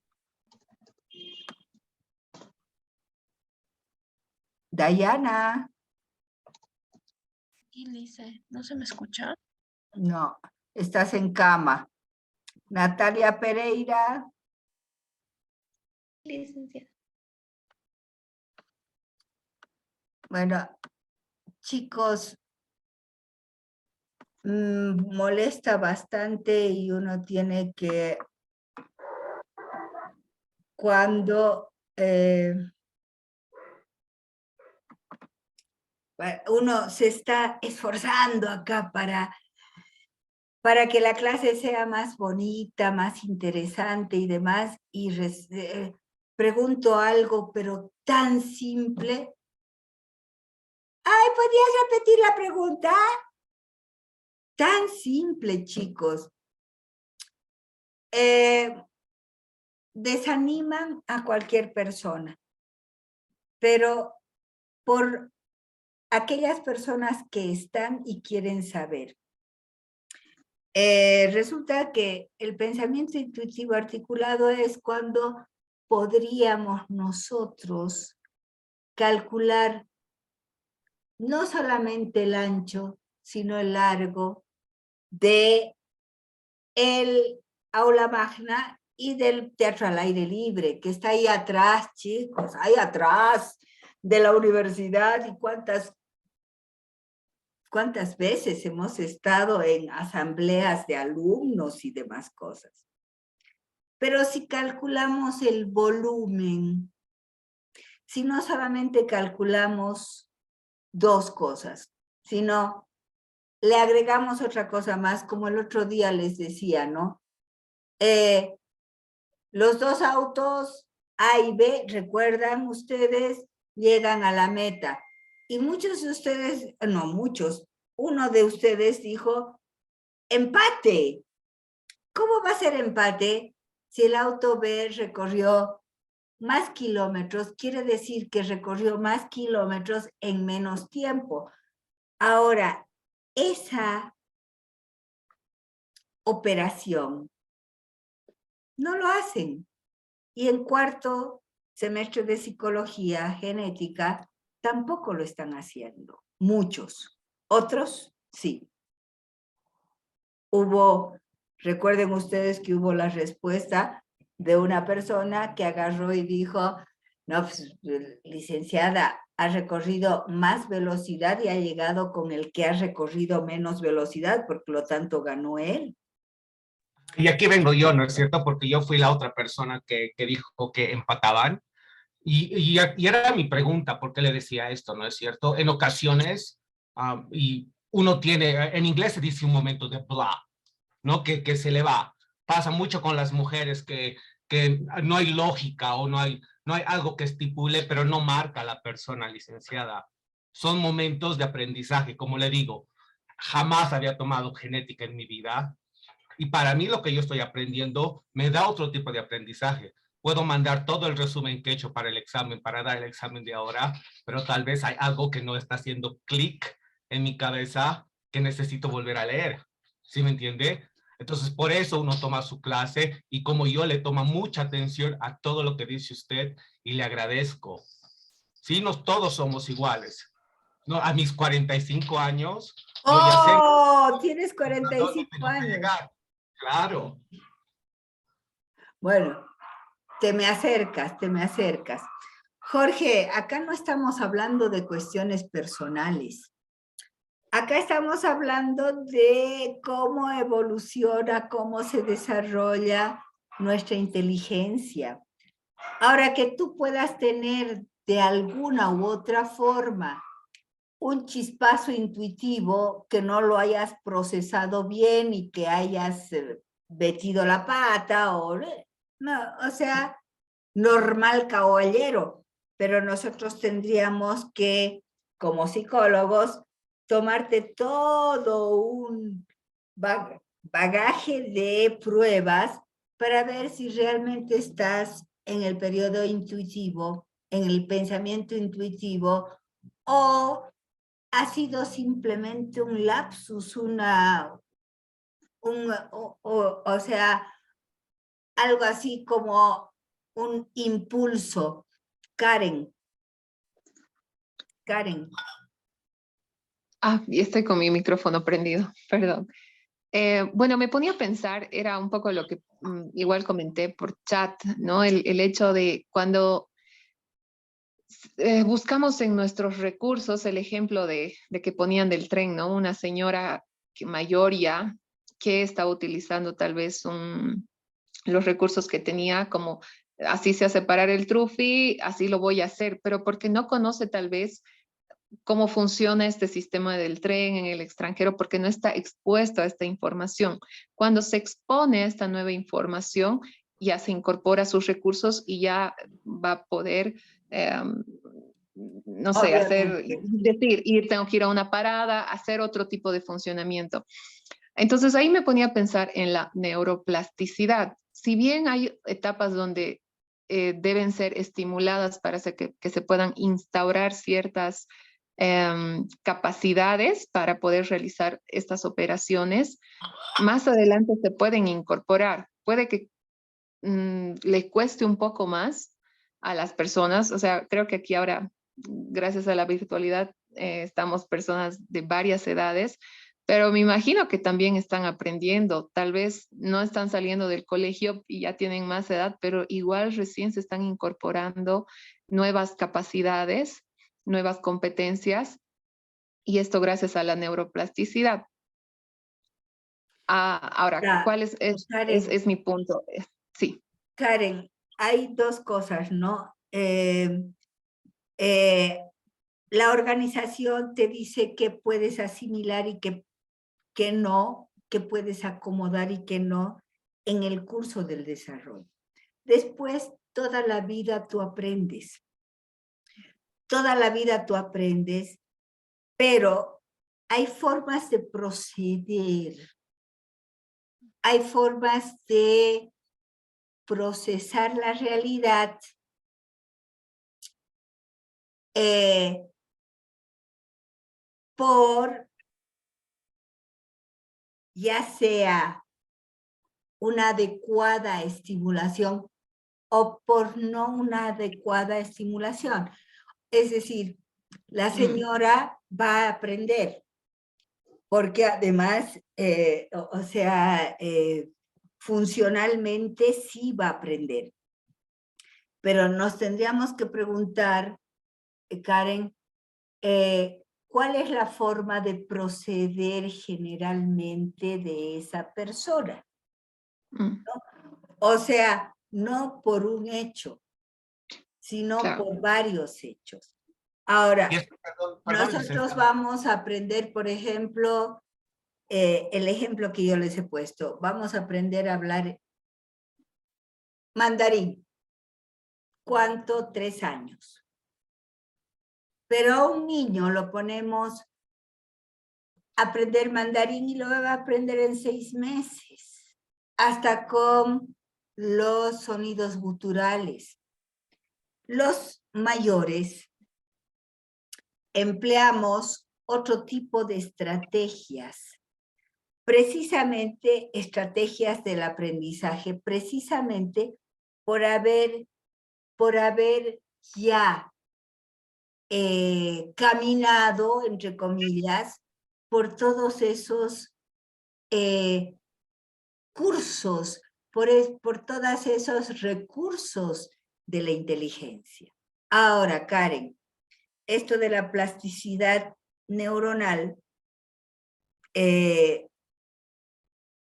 Speaker 1: Dayana,
Speaker 2: Aquí dice. ¿No se me escucha?
Speaker 1: no, estás en cama. Natalia Pereira,
Speaker 2: Licenciada.
Speaker 1: bueno, chicos, molesta bastante y uno tiene que, cuando uno se está esforzando acá para que la clase sea más bonita, más interesante y demás, y pregunto algo, pero tan simple. Ay, ¿podrías repetir la pregunta? Tan simple, chicos. Desaniman a cualquier persona, pero por aquellas personas que están y quieren saber. Resulta que el pensamiento intuitivo articulado es cuando podríamos nosotros calcular no solamente el ancho, sino el largo de el aula magna y del teatro al aire libre, que está ahí atrás, chicos, ahí atrás de la universidad, y cuántas veces hemos estado en asambleas de alumnos y demás cosas. Pero si calculamos el volumen, si no solamente calculamos 2 cosas, sino le agregamos otra cosa más, como el otro día les decía, ¿no? Los 2 autos A y B, recuerdan ustedes, llegan a la meta. Y muchos de ustedes, no muchos, uno de ustedes dijo, empate. ¿Cómo va a ser empate si el auto B recorrió más kilómetros? Quiere decir que recorrió más kilómetros en menos tiempo. Ahora, esa operación no lo hacen. Y en 4º semestre de psicología genética tampoco lo están haciendo. Muchos. Otros, sí. Recuerden ustedes que hubo la respuesta de una persona que agarró y dijo, no, pues, licenciada, ha recorrido más velocidad y ha llegado con el que ha recorrido menos velocidad, por lo tanto ganó él.
Speaker 4: Y aquí vengo yo, ¿no es cierto? Porque yo fui la otra persona que dijo que empataban. Y era mi pregunta, ¿por qué le decía esto? ¿No es cierto? En ocasiones, y uno tiene, en inglés se dice un momento de blah, ¿no? Que se le va. Pasa mucho con las mujeres que no hay lógica o no hay algo que estipule, pero no marca a la persona, licenciada. Son momentos de aprendizaje, como le digo. Jamás había tomado genética en mi vida. Y para mí lo que yo estoy aprendiendo me da otro tipo de aprendizaje. Puedo mandar todo el resumen que he hecho para el examen, para dar el examen de ahora, pero tal vez hay algo que no está haciendo clic en mi cabeza que necesito volver a leer. ¿Sí me entiende? Entonces, por eso uno toma su clase y como yo le tomo mucha atención a todo lo que dice usted y le agradezco. Sí, todos somos iguales. No, a mis 45 años, yo ya sé.
Speaker 1: ¡Oh! Tienes 45 años.
Speaker 4: Claro.
Speaker 1: Bueno, te me acercas, te me acercas. Jorge, acá no estamos hablando de cuestiones personales. Acá estamos hablando de cómo evoluciona, cómo se desarrolla nuestra inteligencia. Ahora, que tú puedas tener de alguna u otra forma un chispazo intuitivo, que no lo hayas procesado bien y que hayas metido la pata, no, o sea, normal caballero, pero nosotros tendríamos que, como psicólogos, tomarte todo un bagaje de pruebas para ver si realmente estás en el periodo intuitivo, en el pensamiento intuitivo, o ha sido simplemente un lapsus, o sea, algo así como un impulso. Karen.
Speaker 8: Y estoy con mi micrófono prendido, perdón. Bueno, me ponía a pensar, era un poco lo que igual comenté por chat, ¿no? El hecho de cuando buscamos en nuestros recursos el ejemplo de que ponían del tren, ¿no? Una señora mayor ya que estaba utilizando tal vez los recursos que tenía como así sea separar el trufi, así lo voy a hacer, pero porque no conoce tal vez cómo funciona este sistema del tren en el extranjero, porque no está expuesto a esta información. Cuando se expone a esta nueva información, ya se incorpora a sus recursos y ya va a poder, no sé, tengo que ir a una parada, hacer otro tipo de funcionamiento. Entonces ahí me ponía a pensar en la neuroplasticidad. Si bien hay etapas donde deben ser estimuladas para que se puedan instaurar ciertas capacidades para poder realizar estas operaciones, más adelante se pueden incorporar. Puede que le cueste un poco más a las personas, o sea, creo que aquí ahora, gracias a la virtualidad, estamos personas de varias edades, pero me imagino que también están aprendiendo, tal vez no están saliendo del colegio y ya tienen más edad, pero igual recién se están incorporando nuevas capacidades, nuevas competencias, y esto gracias a la neuroplasticidad. Ahora, ¿cuál es mi punto? Sí.
Speaker 1: Karen, hay dos cosas, ¿no? La organización te dice que puedes asimilar y que no, que puedes acomodar y que no en el curso del desarrollo. Después, toda la vida tú aprendes. Toda la vida tú aprendes, pero hay formas de proceder. Hay formas de procesar la realidad por ya sea una adecuada estimulación o por no una adecuada estimulación. Es decir, la señora va a aprender, porque además, funcionalmente sí va a aprender. Pero nos tendríamos que preguntar, Karen, ¿cuál es la forma de proceder generalmente de esa persona? ¿No? O sea, no por un hecho, sino por varios hechos. Ahora, nosotros vamos a aprender, por ejemplo, el ejemplo que yo les he puesto, vamos a aprender a hablar mandarín. ¿Cuánto? 3 años. Pero a un niño lo ponemos a aprender mandarín y lo va a aprender en 6 meses, hasta con los sonidos guturales. Los mayores empleamos otro tipo de estrategias, precisamente estrategias del aprendizaje, precisamente por haber ya caminado, entre comillas, por todos esos cursos por todos esos recursos de la inteligencia. Ahora, Karen, esto de la plasticidad neuronal,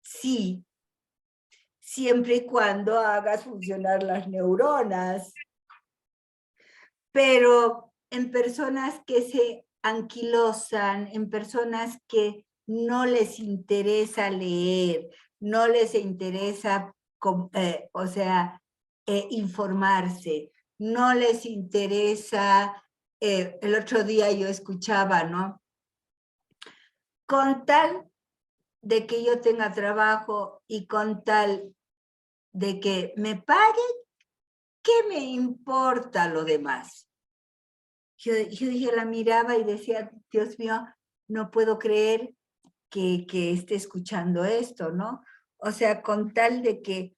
Speaker 1: sí, siempre y cuando hagas funcionar las neuronas, pero en personas que se anquilosan, en personas que no les interesa leer, no les interesa, informarse, no les interesa, el otro día yo escuchaba, ¿no? Con tal de que yo tenga trabajo y con tal de que me paguen, ¿qué me importa lo demás? Yo la miraba y decía, Dios mío, no puedo creer que esté escuchando esto, ¿no? O sea, con tal de que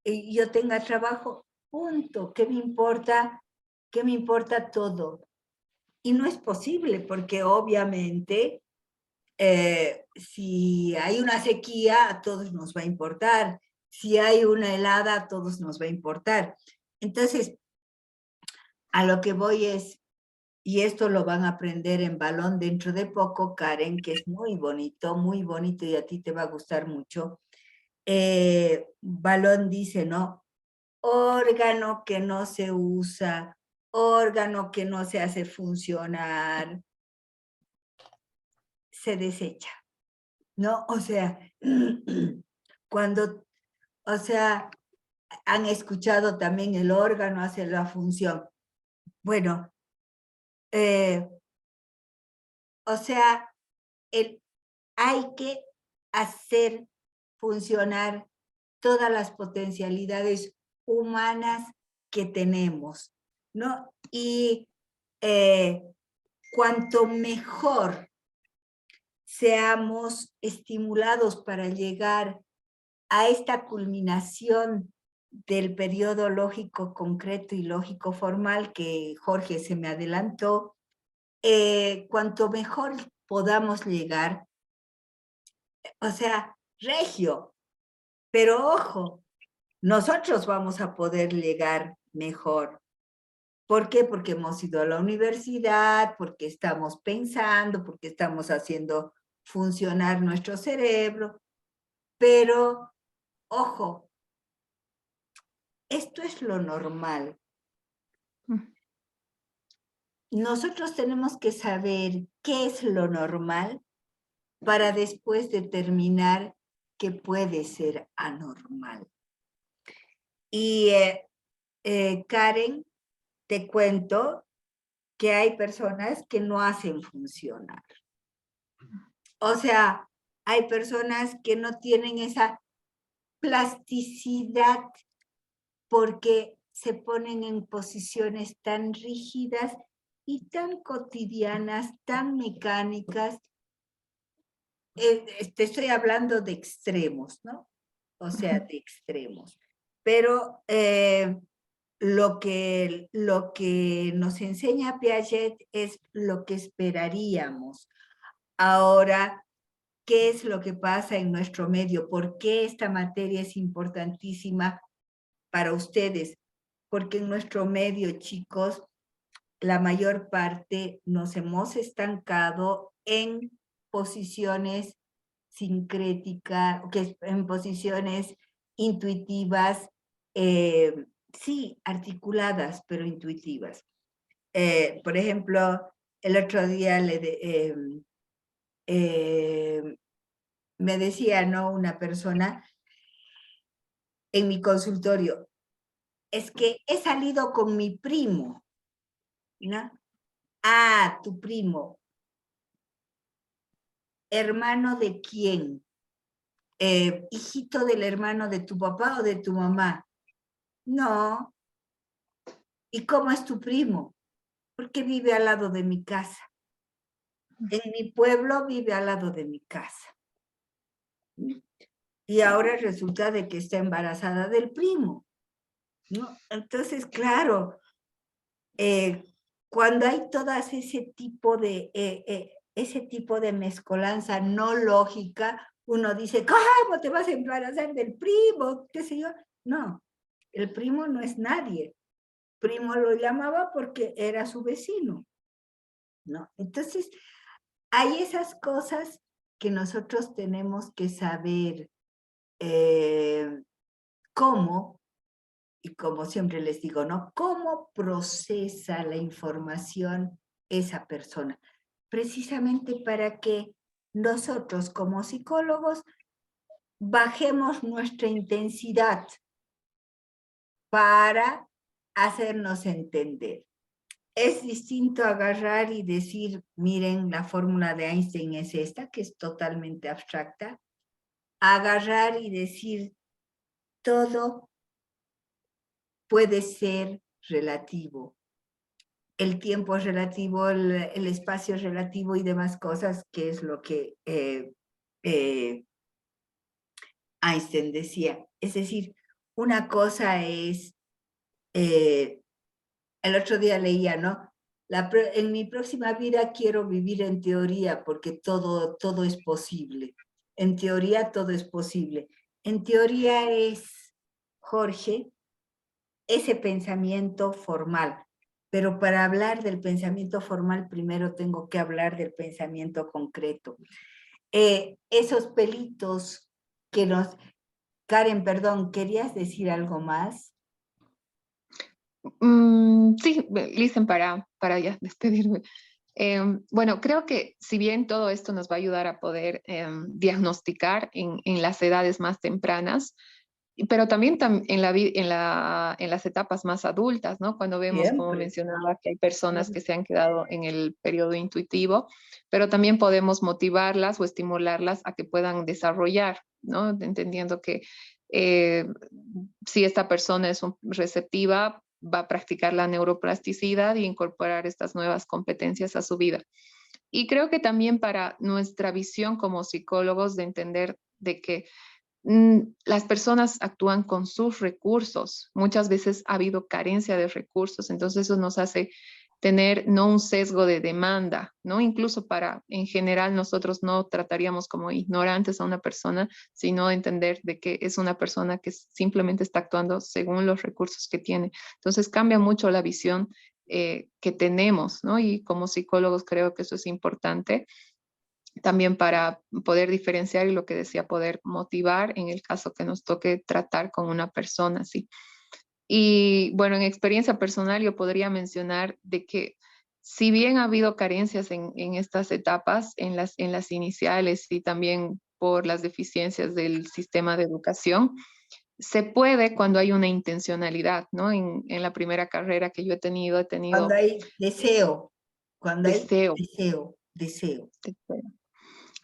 Speaker 1: yo tenga trabajo, punto, ¿qué me importa? ¿Qué me importa todo? Y no es posible, porque obviamente si hay una sequía, a todos nos va a importar. Si hay una helada, a todos nos va a importar. Entonces, a lo que voy es, y esto lo van a aprender en Balón dentro de poco, Karen, que es muy bonito y a ti te va a gustar mucho. Balón dice, ¿no? Órgano que no se usa, órgano que no se hace funcionar, se desecha, ¿no? O sea, cuando, o sea, han escuchado también el órgano hace la función. Bueno, o sea, hay que hacer funcionar todas las potencialidades humanas que tenemos, ¿no? Y cuanto mejor seamos estimulados para llegar a esta culminación del periodo lógico concreto y lógico formal que Jorge se me adelantó, cuanto mejor podamos llegar, o sea, regio, pero ojo, nosotros vamos a poder llegar mejor. ¿Por qué? Porque hemos ido a la universidad, porque estamos pensando, porque estamos haciendo funcionar nuestro cerebro, pero ojo, esto es lo normal. Nosotros tenemos que saber qué es lo normal para después determinar qué puede ser anormal. Y Karen, te cuento que hay personas que no hacen funcionar. O sea, hay personas que no tienen esa plasticidad porque se ponen en posiciones tan rígidas y tan cotidianas, tan mecánicas. Te estoy hablando de extremos, ¿no? O sea, de extremos. Pero lo que nos enseña Piaget es lo que esperaríamos. Ahora, ¿qué es lo que pasa en nuestro medio? ¿Por qué esta materia es importantísima para ustedes? Porque en nuestro medio, chicos, la mayor parte nos hemos estancado en posiciones sincréticas, en posiciones intuitivas, sí, articuladas, pero intuitivas. Por ejemplo, el otro día me decía, ¿no?, una persona en mi consultorio, es que he salido con mi primo, ¿no? Ah, tu primo. ¿Hermano de quién? ¿Hijito del hermano de tu papá o de tu mamá? No. ¿Y cómo es tu primo? Porque vive al lado de mi casa. En mi pueblo vive al lado de mi casa. Y ahora resulta de que está embarazada del primo, ¿no? Entonces, claro, cuando hay todas ese tipo de mezcolanza no lógica, uno dice, ¿cómo te vas a embarazar del primo? ¿Qué sé yo? No, el primo no es nadie. Primo lo llamaba porque era su vecino, ¿no? Entonces, hay esas cosas que nosotros tenemos que saber cómo, y como siempre les digo, ¿no? ¿Cómo procesa la información esa persona? Precisamente para que nosotros como psicólogos bajemos nuestra intensidad para hacernos entender. Es distinto agarrar y decir, miren, la fórmula de Einstein es esta, que es totalmente abstracta. Agarrar y decir, todo puede ser relativo. El tiempo es relativo, el espacio es relativo y demás cosas, que es lo que Einstein decía. Es decir, una cosa es, el otro día leía, ¿no? En mi próxima vida quiero vivir en teoría porque todo es posible. En teoría todo es posible. En teoría es, Jorge, ese pensamiento formal. Pero para hablar del pensamiento formal, primero tengo que hablar del pensamiento concreto. Esos pelitos que nos... Karen, perdón, ¿querías decir algo más?
Speaker 8: Sí, listen, para ya despedirme. Bueno, creo que si bien todo esto nos va a ayudar a poder diagnosticar en las edades más tempranas, pero también en las etapas más adultas, ¿no? Cuando vemos, como
Speaker 1: Siempre.
Speaker 8: mencionaba, que hay personas que se han quedado en el periodo intuitivo, pero también podemos motivarlas o estimularlas a que puedan desarrollar, ¿no? Entendiendo que si esta persona es receptiva, va a practicar la neuroplasticidad y incorporar estas nuevas competencias a su vida. Y creo que también para nuestra visión como psicólogos de entender de que las personas actúan con sus recursos. Muchas veces ha habido carencia de recursos, entonces eso nos hace tener no un sesgo de demanda, ¿no? Incluso en general, nosotros no trataríamos como ignorantes a una persona, sino entender de que es una persona que simplemente está actuando según los recursos que tiene. Entonces cambia mucho la visión que tenemos, ¿no? Y como psicólogos creo que eso es importante también para poder diferenciar y lo que decía, poder motivar en el caso que nos toque tratar con una persona así. Y bueno, en experiencia personal yo podría mencionar de que si bien ha habido carencias en estas etapas, en las iniciales y también por las deficiencias del sistema de educación, se puede cuando hay una intencionalidad, ¿no? En la primera carrera que yo he tenido
Speaker 1: Cuando hay deseo, cuando hay
Speaker 8: deseo.
Speaker 1: deseo.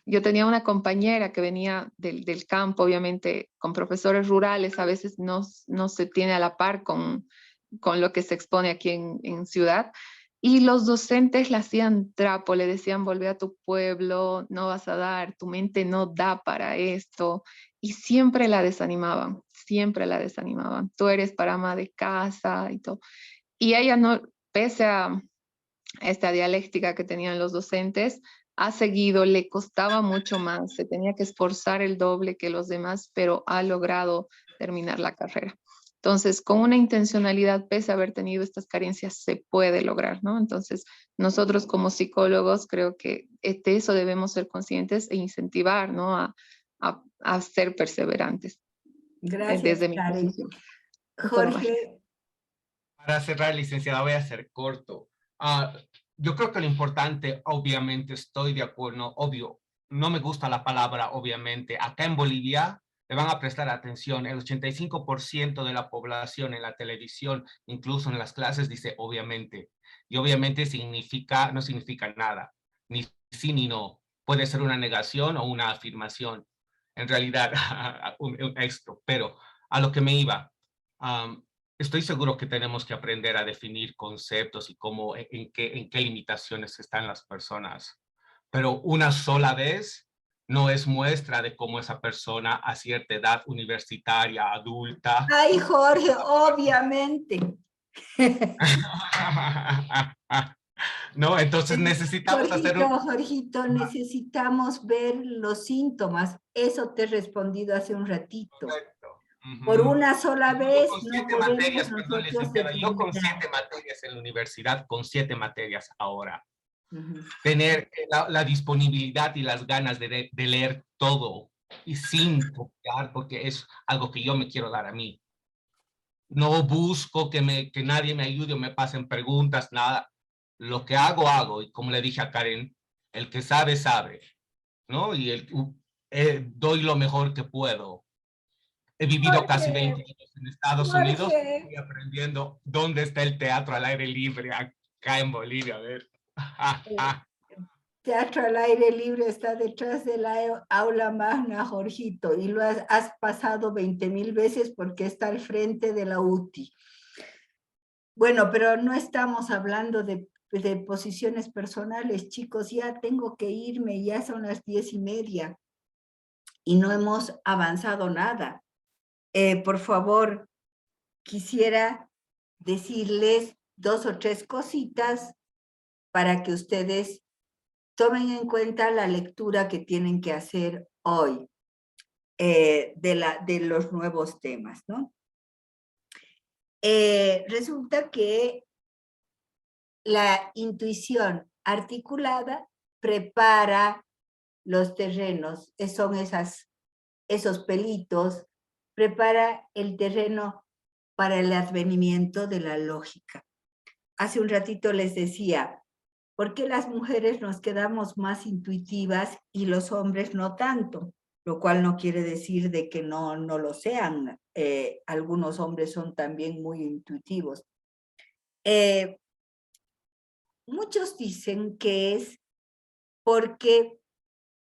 Speaker 8: Yo tenía una compañera que venía del campo, obviamente con profesores rurales, a veces no se tiene a la par con lo que se expone aquí en ciudad, y los docentes la hacían trapo, le decían, volvé a tu pueblo, no vas a dar, tu mente no da para esto, y siempre la desanimaban, tú eres para ama de casa y todo. Y ella no, pese a esta dialéctica que tenían los docentes, ha seguido, le costaba mucho más, se tenía que esforzar el doble que los demás, pero ha logrado terminar la carrera. Entonces, con una intencionalidad, pese a haber tenido estas carencias, se puede lograr, ¿no? Entonces, nosotros como psicólogos creo que de eso debemos ser conscientes e incentivar, ¿no? A ser perseverantes.
Speaker 1: Gracias,
Speaker 8: Desde mi
Speaker 1: Karen.
Speaker 8: posición.
Speaker 1: Jorge,
Speaker 4: Para cerrar, licenciada, voy a ser corto. Yo creo que lo importante, obviamente, estoy de acuerdo, obvio, no me gusta la palabra, obviamente. Acá en Bolivia le van a prestar atención. El 85% de la población en la televisión, incluso en las clases, dice obviamente. Y obviamente no significa nada, ni sí ni no. Puede ser una negación o una afirmación. En realidad, esto, pero a lo que me iba. Estoy seguro que tenemos que aprender a definir conceptos y cómo, en qué limitaciones están las personas. Pero una sola vez no es muestra de cómo esa persona a cierta edad universitaria, adulta.
Speaker 1: ay, Jorge, obviamente.
Speaker 4: ¿no? Entonces necesitamos hacer un...
Speaker 1: Jorgito, necesitamos ver los síntomas. Eso te he respondido hace un ratito.
Speaker 4: Correcto.
Speaker 1: Por
Speaker 4: Ujú.
Speaker 1: una sola
Speaker 4: Yo
Speaker 1: vez
Speaker 4: con
Speaker 1: no
Speaker 4: 7
Speaker 1: podemos
Speaker 4: materias, perdón,
Speaker 1: nosotros
Speaker 4: licenciada, yo con
Speaker 1: determinar.
Speaker 4: 7 materias en la universidad, con 7 materias ahora.
Speaker 1: Ujú.
Speaker 4: Tener la disponibilidad y las ganas de leer todo y sin copiar, porque es algo que yo me quiero dar a mí. No busco que nadie me ayude o me pasen preguntas, nada. Lo que hago, y como le dije a Karen, el que sabe, sabe, ¿no? Y doy lo mejor que puedo. He vivido casi 20 años en Estados Unidos y estoy aprendiendo dónde está el teatro al aire libre acá en Bolivia, a ver.
Speaker 1: Teatro al aire libre está detrás de la aula magna, Jorgito, y lo has pasado 20,000 veces porque está al frente de la UTI. Bueno, pero no estamos hablando de posiciones personales, chicos, ya tengo que irme, ya son las 10:30 y no hemos avanzado nada. Por favor, quisiera decirles 2 o 3 cositas para que ustedes tomen en cuenta la lectura que tienen que hacer hoy de los nuevos temas, ¿no? Resulta que la intuición articulada prepara los terrenos, son esos pelitos, prepara el terreno para el advenimiento de la lógica. Hace un ratito les decía, ¿por qué las mujeres nos quedamos más intuitivas y los hombres no tanto? Lo cual no quiere decir de que no lo sean. Algunos hombres son también muy intuitivos. Muchos dicen que es porque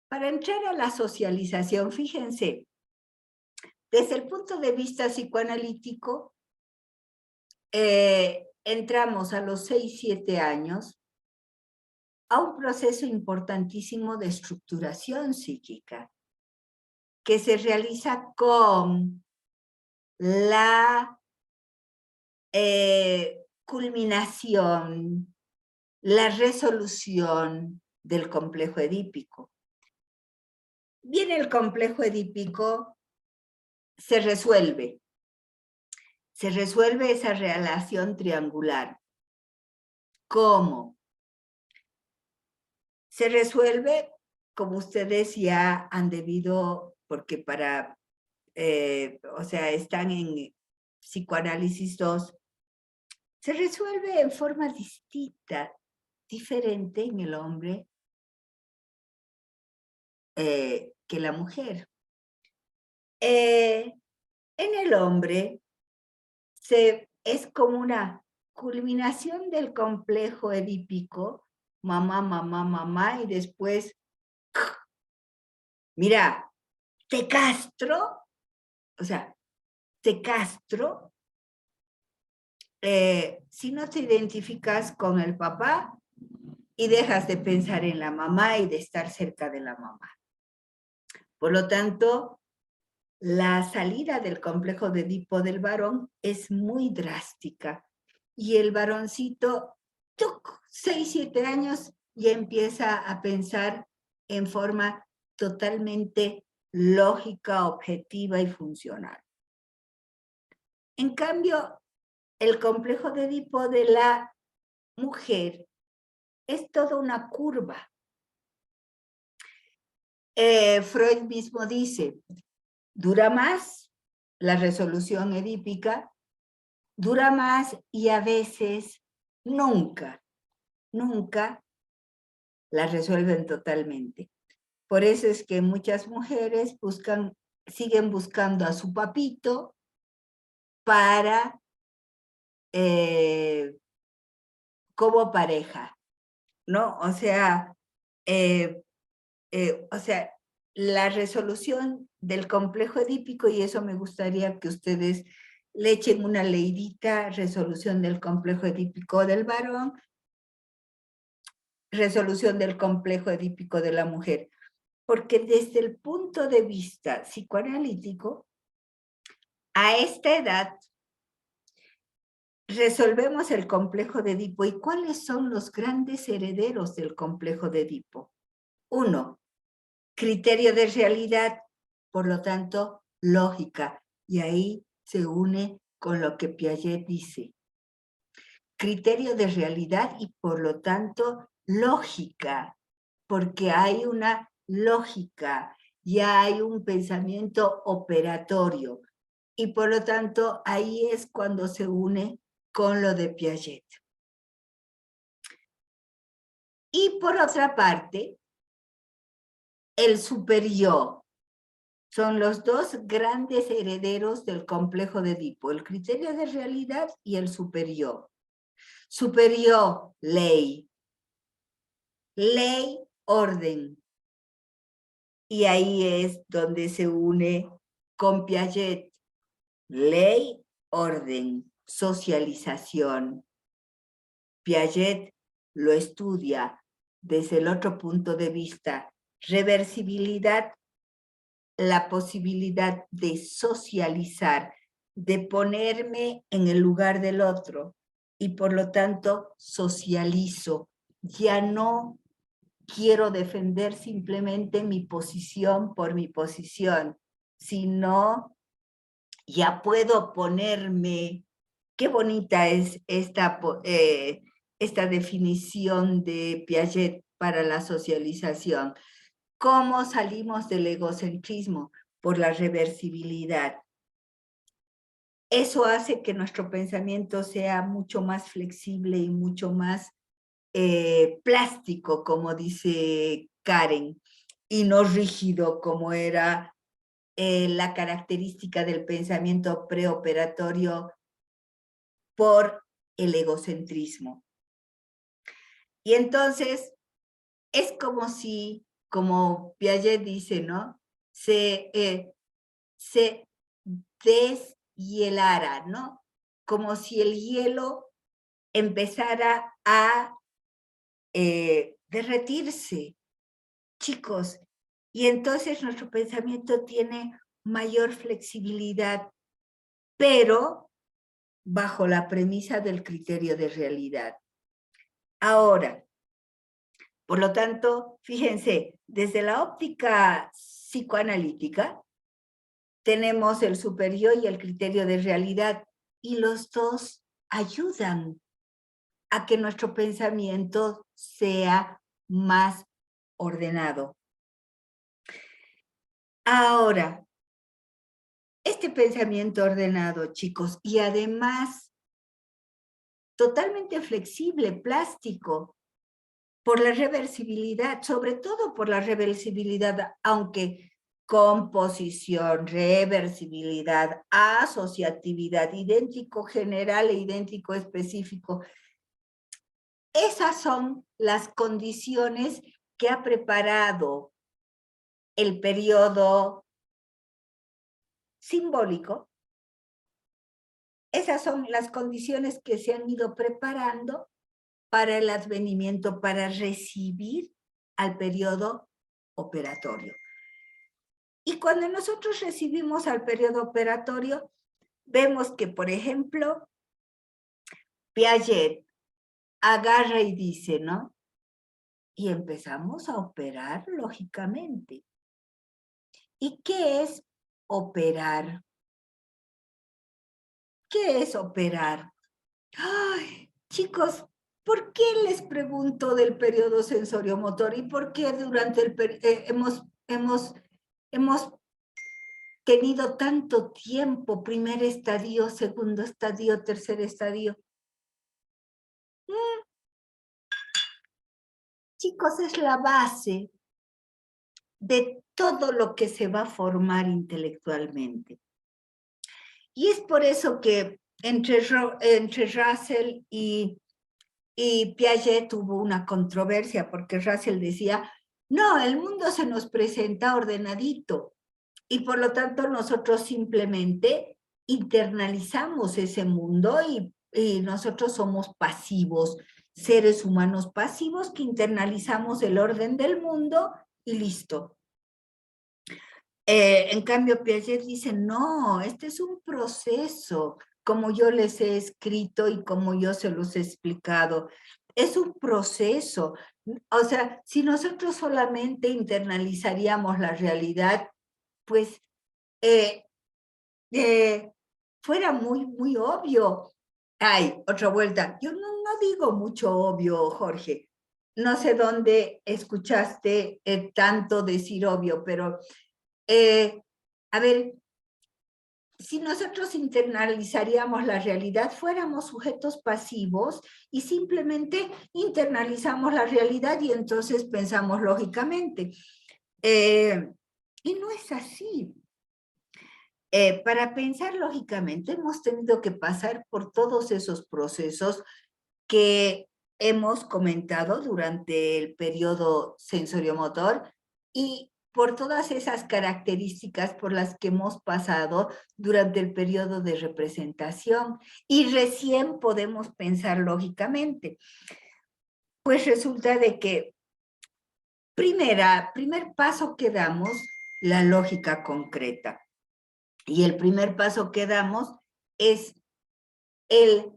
Speaker 1: para entrar a la socialización, fíjense, desde el punto de vista psicoanalítico, entramos a los 6, 7 años a un proceso importantísimo de estructuración psíquica que se realiza con la culminación, la resolución del complejo edípico. Viene el complejo edípico, se resuelve esa relación triangular. ¿Cómo? Se resuelve, como ustedes ya han debido, porque o sea, están en psicoanálisis 2, se resuelve en forma distinta, diferente en el hombre que la mujer. En el hombre es como una culminación del complejo edípico, mamá, mamá, mamá, y después, mira, te castro, o sea, te castro, si no te identificas con el papá y dejas de pensar en la mamá y de estar cerca de la mamá. Por lo tanto, la salida del complejo de Edipo del varón es muy drástica. Y el varoncito, 6, 7 años, ya empieza a pensar en forma totalmente lógica, objetiva y funcional. En cambio, el complejo de Edipo de la mujer es toda una curva. Freud mismo dice, dura más la resolución edípica, dura más y a veces nunca la resuelven totalmente. Por eso es que muchas mujeres siguen buscando a su papito para como pareja, ¿no? O sea, la resolución del complejo edípico, y eso me gustaría que ustedes le echen una leidita, resolución del complejo edípico del varón, resolución del complejo edípico de la mujer. Porque desde el punto de vista psicoanalítico, a esta edad, resolvemos el complejo de Edipo. ¿Y cuáles son los grandes herederos del complejo de Edipo? 1, criterio de realidad, por lo tanto, lógica. Y ahí se une con lo que Piaget dice. Criterio de realidad y por lo tanto, lógica, porque hay una lógica, ya hay un pensamiento operatorio. Y por lo tanto, ahí es cuando se une con lo de Piaget. Y por otra parte, el superyo. Son los dos grandes herederos del complejo de Edipo, el criterio de realidad y el superyo. Superyo, ley. Ley, orden. Y ahí es donde se une con Piaget. Ley, orden, socialización. Piaget lo estudia desde el otro punto de vista, reversibilidad, la posibilidad de socializar, de ponerme en el lugar del otro y por lo tanto socializo. Ya no quiero defender simplemente mi posición por mi posición, sino ya puedo ponerme. Qué bonita es esta definición de Piaget para la socialización. ¿Cómo salimos del egocentrismo? Por la reversibilidad. Eso hace que nuestro pensamiento sea mucho más flexible y mucho más plástico, como dice Karen, y no rígido, como era la característica del pensamiento preoperatorio por el egocentrismo. Y entonces, es como si, como Piaget dice, ¿no? Se deshielara, ¿no? Como si el hielo empezara a derretirse, chicos. Y entonces nuestro pensamiento tiene mayor flexibilidad, pero bajo la premisa del criterio de realidad. Ahora, por lo tanto, fíjense, desde la óptica psicoanalítica, tenemos el superyo y el criterio de realidad, y los dos ayudan a que nuestro pensamiento sea más ordenado. Ahora, este pensamiento ordenado, chicos, y además totalmente flexible, plástico, por la reversibilidad, sobre todo por la reversibilidad, aunque composición, reversibilidad, asociatividad, idéntico general e idéntico específico. Esas son las condiciones que ha preparado el periodo simbólico. Esas son las condiciones que se han ido preparando para el advenimiento, para recibir al periodo operatorio. Y cuando nosotros recibimos al periodo operatorio, vemos que, por ejemplo, Piaget agarra y dice, ¿no? Y empezamos a operar lógicamente. ¿Y qué es operar? ¿Qué es operar? Ay, chicos, ¿por qué les pregunto del periodo sensoriomotor? ¿Y por qué durante el hemos tenido tanto tiempo, primer estadio, segundo estadio, tercer estadio? Chicos, es la base de todo lo que se va a formar intelectualmente. Y es por eso que entre Russell y Piaget hubo una controversia, porque Russell decía, no, el mundo se nos presenta ordenadito, y por lo tanto nosotros simplemente internalizamos ese mundo y nosotros somos pasivos, seres humanos pasivos que internalizamos el orden del mundo y listo. En cambio, Piaget dice, no, este es un proceso. como yo les he escrito y como yo se los he explicado. Es un proceso. O sea, si nosotros solamente internalizaríamos la realidad, pues fuera muy obvio. Ay, otra vuelta. Yo no digo mucho obvio, Jorge. No sé dónde escuchaste tanto decir obvio, pero a ver, si nosotros internalizaríamos la realidad, fuéramos sujetos pasivos y simplemente internalizamos la realidad y entonces pensamos lógicamente. Y no es así. Para pensar lógicamente hemos tenido que pasar por todos esos procesos que hemos comentado durante el periodo sensoriomotor y por todas esas características por las que hemos pasado durante el periodo de representación y recién podemos pensar lógicamente. Pues resulta de que primer paso que damos, la lógica concreta. Y el primer paso que damos es el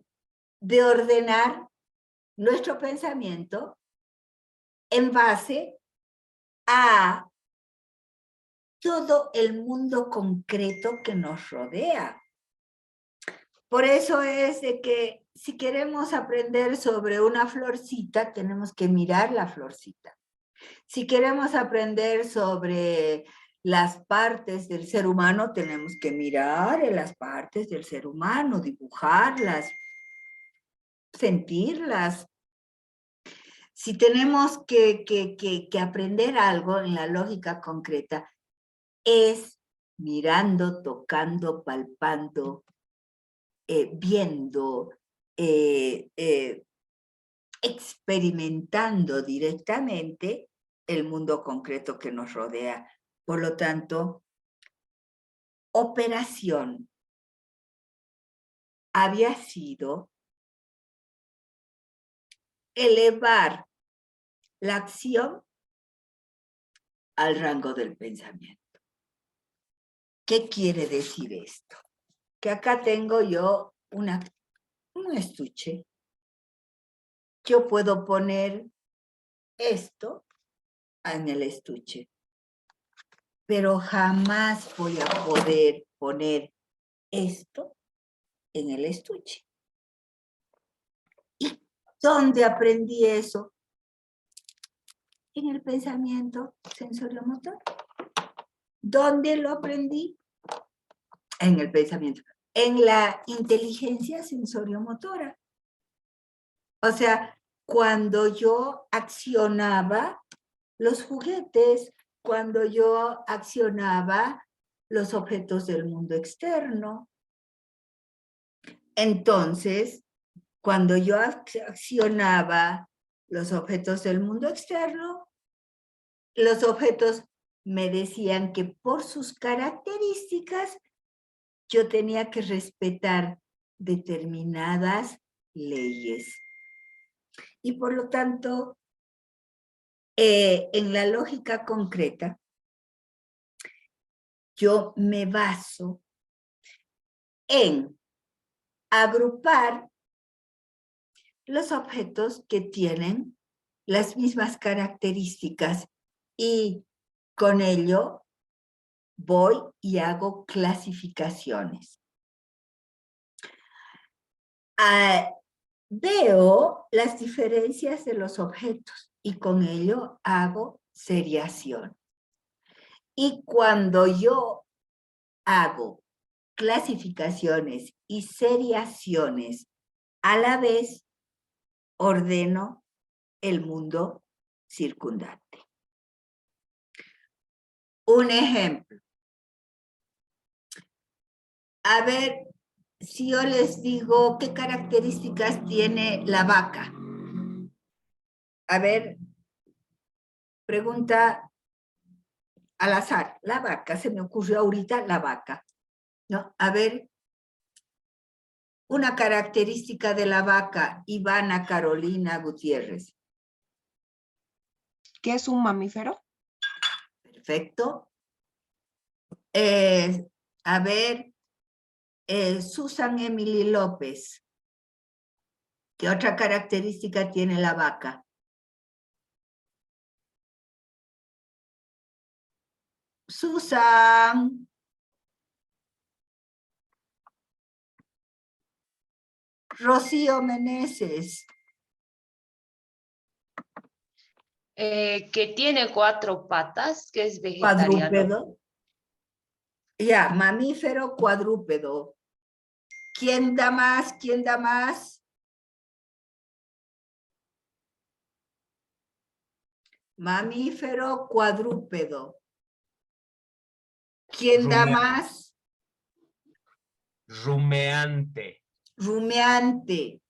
Speaker 1: de ordenar nuestro pensamiento en base a todo el mundo concreto que nos rodea. Por eso es de que si queremos aprender sobre una florcita, tenemos que mirar la florcita. Si queremos aprender sobre las partes del ser humano, tenemos que mirar las partes del ser humano, dibujarlas, sentirlas. Si tenemos que aprender algo en la lógica concreta, es mirando, tocando, palpando, viendo, experimentando directamente el mundo concreto que nos rodea. Por lo tanto, operación había sido elevar la acción al rango del pensamiento. ¿Qué quiere decir esto? Que acá tengo yo un estuche. Yo puedo poner esto en el estuche, pero jamás voy a poder poner esto en el estuche. ¿Y dónde aprendí eso? En el pensamiento sensoriomotor. ¿Dónde lo aprendí? En el pensamiento. En la inteligencia sensoriomotora. O sea, cuando yo accionaba los juguetes, cuando yo accionaba los objetos del mundo externo. Entonces, cuando yo accionaba los objetos del mundo externo, los objetos me decían que por sus características yo tenía que respetar determinadas leyes. Y por lo tanto, en la lógica concreta, yo me baso en agrupar los objetos que tienen las mismas características y con ello voy y hago clasificaciones. Veo las diferencias de los objetos y con ello hago seriación. Y cuando yo hago clasificaciones y seriaciones a la vez, ordeno el mundo circundante. Un ejemplo. A ver, si yo les digo qué características tiene la vaca. A ver, pregunta al azar. La vaca, se me ocurrió ahorita la vaca. ¿No? A ver, una característica de la vaca, Ivana Carolina Gutiérrez.
Speaker 9: ¿Qué es un mamífero?
Speaker 1: Perfecto. A ver, Susan Emily López. ¿Qué otra característica tiene la vaca? Susan. Rocío Meneses.
Speaker 3: Que tiene 4 patas, que es vegetariano.
Speaker 1: Cuadrúpedo. Ya, mamífero cuadrúpedo. ¿Quién da más? ¿Quién da más? Mamífero cuadrúpedo. ¿Quién da más?
Speaker 4: Rumeante.
Speaker 1: Rumiante.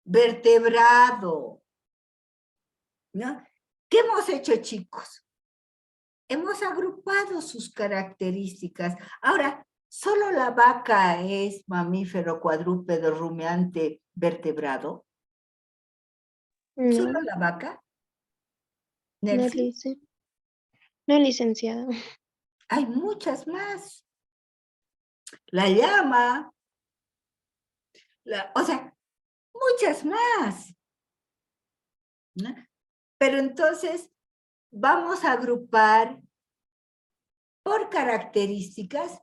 Speaker 1: Vertebrado. ¿No? ¿Qué hemos hecho, chicos? Hemos agrupado sus características. Ahora, ¿solo la vaca es mamífero cuadrúpedo rumiante vertebrado? ¿Solo
Speaker 7: No,
Speaker 1: la vaca?
Speaker 7: no,
Speaker 1: Nelfi,
Speaker 7: no, licenciada.
Speaker 1: hay muchas más. La llama, o sea, muchas más. ¿No? Pero entonces vamos a agrupar por características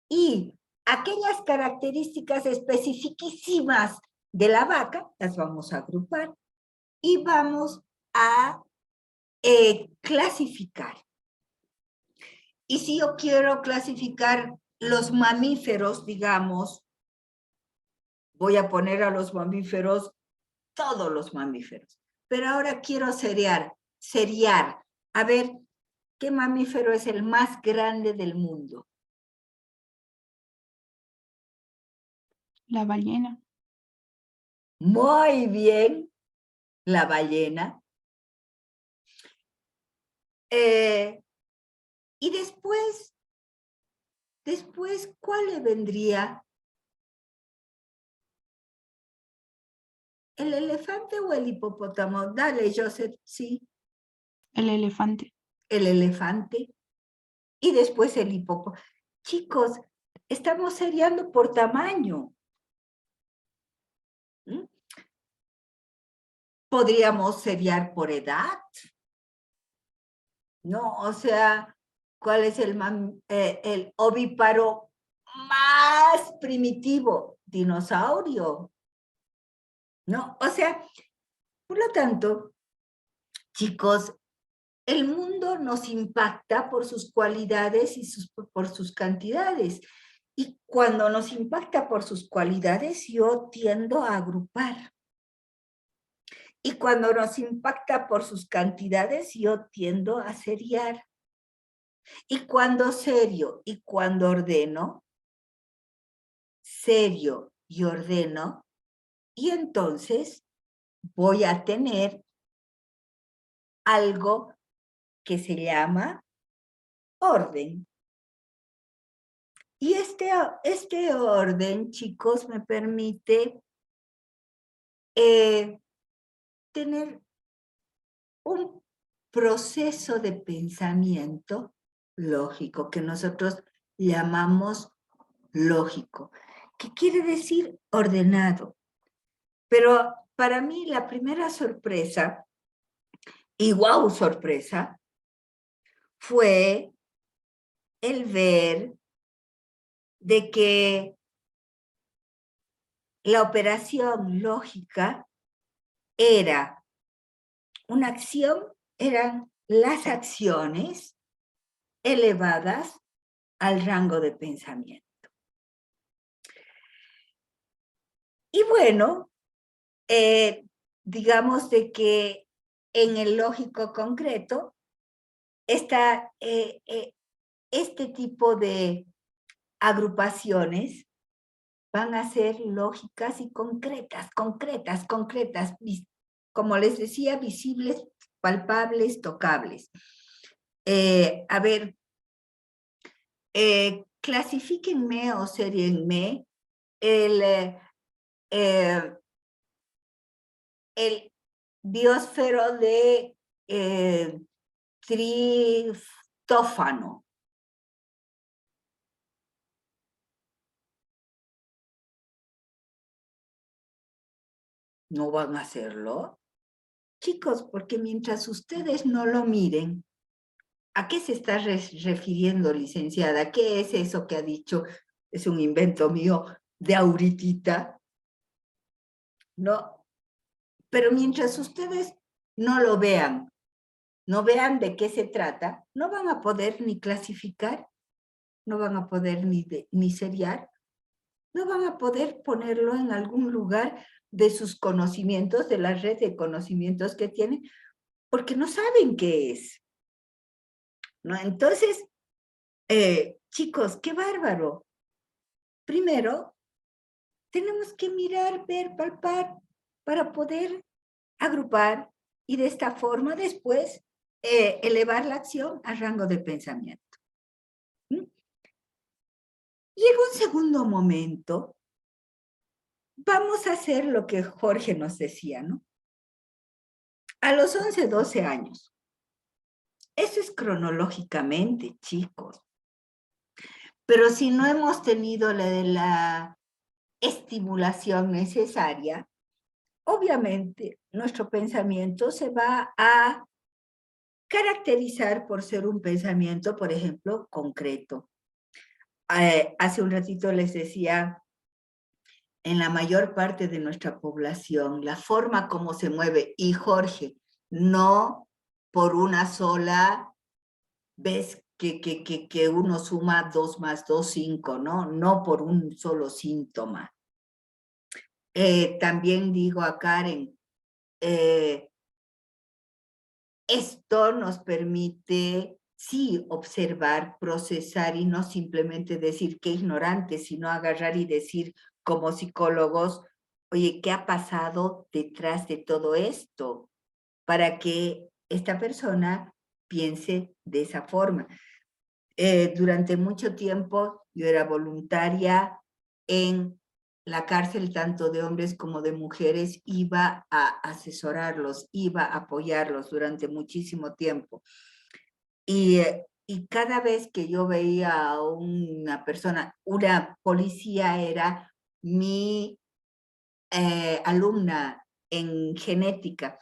Speaker 1: y aquellas características especificísimas de la vaca las vamos a agrupar y vamos a clasificar. Y si yo quiero clasificar los mamíferos, digamos, voy a poner a los mamíferos, todos los mamíferos. Pero ahora quiero seriar. A ver, ¿qué mamífero es el más grande del mundo?
Speaker 5: La ballena.
Speaker 1: Muy bien, la ballena. Y después, ¿cuál le vendría? ¿El elefante o el hipopótamo? Dale, Joseph, sí.
Speaker 5: El elefante.
Speaker 1: El elefante. Y después el hipopótamo. Chicos, estamos seriando por tamaño. ¿Mm? Podríamos seriar por edad. ¿No? O sea, ¿cuál es el ovíparo más primitivo? Dinosaurio. ¿No? O sea, por lo tanto, chicos, el mundo nos impacta por sus cualidades y por sus cantidades. Y cuando nos impacta por sus cualidades, yo tiendo a agrupar. Y cuando nos impacta por sus cantidades, yo tiendo a seriar. Y cuando serio y cuando ordeno, serio y ordeno, y entonces voy a tener algo que se llama orden. Y este orden, chicos, me permite tener un proceso de pensamiento lógico que nosotros llamamos lógico, que quiere decir ordenado. Pero para mí la primera sorpresa, y wow, sorpresa, fue el ver de que la operación lógica era una acción, eran las acciones elevadas al rango de pensamiento. Y bueno, digamos de que en el lógico concreto, este tipo de agrupaciones van a ser lógicas y concretas, como les decía, visibles, palpables, tocables. A ver, clasifíquenme o serienme el biosfero de triptófano. ¿No van a hacerlo? Chicos, porque mientras ustedes no lo miren, ¿a qué se está refiriendo, licenciada? ¿Qué es eso que ha dicho? Es un invento mío de ahorita. No, pero mientras ustedes no lo vean, no vean de qué se trata, no van a poder ni clasificar, no van a poder ni seriar, no van a poder ponerlo en algún lugar de sus conocimientos, de la red de conocimientos que tienen, porque no saben qué es. ¿No? Entonces, chicos, qué bárbaro. Primero, tenemos que mirar, ver, palpar, para poder agrupar y de esta forma después elevar la acción a rango de pensamiento. ¿Mm? Llega un segundo momento, vamos a hacer lo que Jorge nos decía, ¿no? A los 11, 12 años. Eso es cronológicamente, chicos. Pero si no hemos tenido la estimulación necesaria, obviamente nuestro pensamiento se va a caracterizar por ser un pensamiento, por ejemplo, concreto. Hace un ratito les decía, en la mayor parte de nuestra población, la forma como se mueve, y Jorge, no por una sola vez que uno suma 2 más 2, 5, ¿no? No por un solo síntoma. También digo a Karen, esto nos permite, sí, observar, procesar y no simplemente decir qué ignorante, sino agarrar y decir como psicólogos, oye, ¿qué ha pasado detrás de todo esto? Para que esta persona piense de esa forma. Durante mucho tiempo yo era voluntaria en la cárcel, tanto de hombres como de mujeres, iba a asesorarlos, iba a apoyarlos durante muchísimo tiempo. Y cada vez que yo veía a una persona, una policía era mi alumna en genética,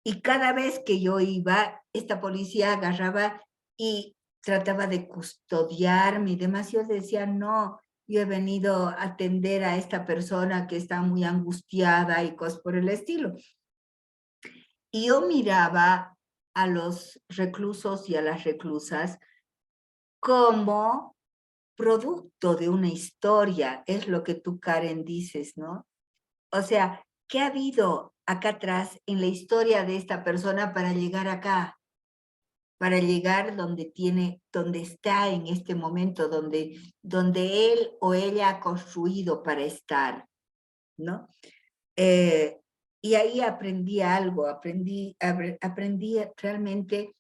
Speaker 1: y cada vez que yo iba, esta policía agarraba y trataba de custodiarme y demás. Yo decía, no, yo he venido a atender a esta persona que está muy angustiada y cosas por el estilo. Y yo miraba a los reclusos y a las reclusas como producto de una historia, es lo que tú, Karen, dices, ¿no? O sea, ¿qué ha habido acá atrás en la historia de esta persona para llegar acá? Para llegar donde está en este momento, donde él o ella ha construido para estar, ¿no? Y ahí aprendí algo, aprendí realmente.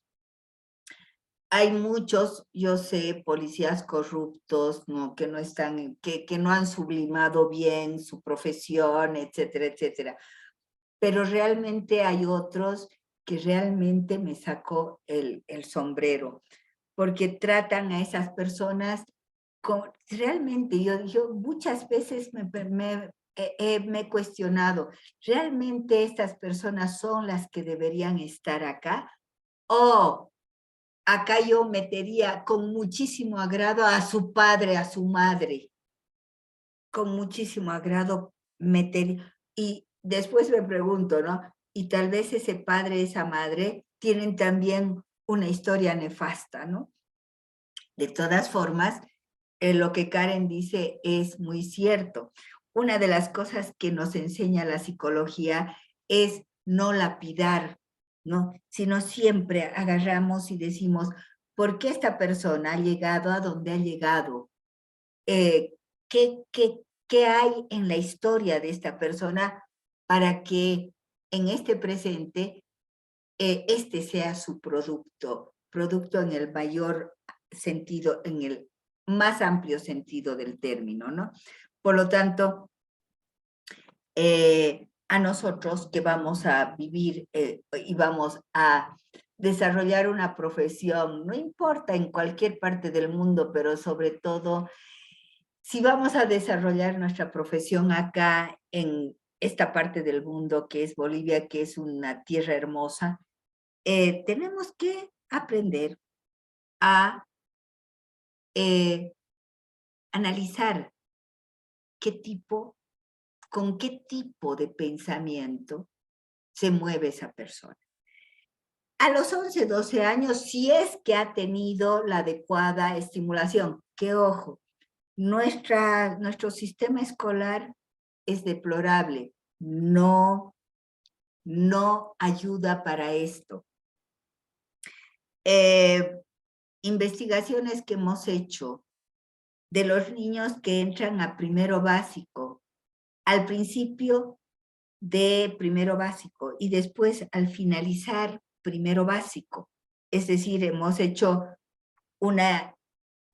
Speaker 1: Hay muchos, yo sé, policías corruptos, ¿no? Que no están, que no han sublimado bien su profesión, etcétera, etcétera. Pero realmente hay otros que realmente me sacó el sombrero, porque tratan a esas personas realmente, yo muchas veces me he cuestionado, ¿realmente estas personas son las que deberían estar acá? ¿O acá yo metería con muchísimo agrado a su padre, a su madre? Con muchísimo agrado metería. Y después me pregunto, ¿no? Y tal vez ese padre, esa madre, tienen también una historia nefasta, ¿no? De todas formas, lo que Karen dice es muy cierto. Una de las cosas que nos enseña la psicología es no lapidar, ¿no? Sino siempre agarramos y decimos, ¿por qué esta persona ha llegado a donde ha llegado? ¿Qué hay en la historia de esta persona para que en este presente este sea su producto en el mayor sentido, en el más amplio sentido del término, ¿no? Por lo tanto, a nosotros que vamos a vivir y vamos a desarrollar una profesión, no importa en cualquier parte del mundo, pero sobre todo, si vamos a desarrollar nuestra profesión acá en esta parte del mundo que es Bolivia, que es una tierra hermosa, tenemos que aprender a analizar con qué tipo de pensamiento se mueve esa persona. A los 11, 12 años, si es que ha tenido la adecuada estimulación, que ojo, nuestro sistema escolar es deplorable, no ayuda para esto. Investigaciones que hemos hecho de los niños que entran a primero básico, al principio de primero básico y después al finalizar primero básico. Es decir, hemos hecho una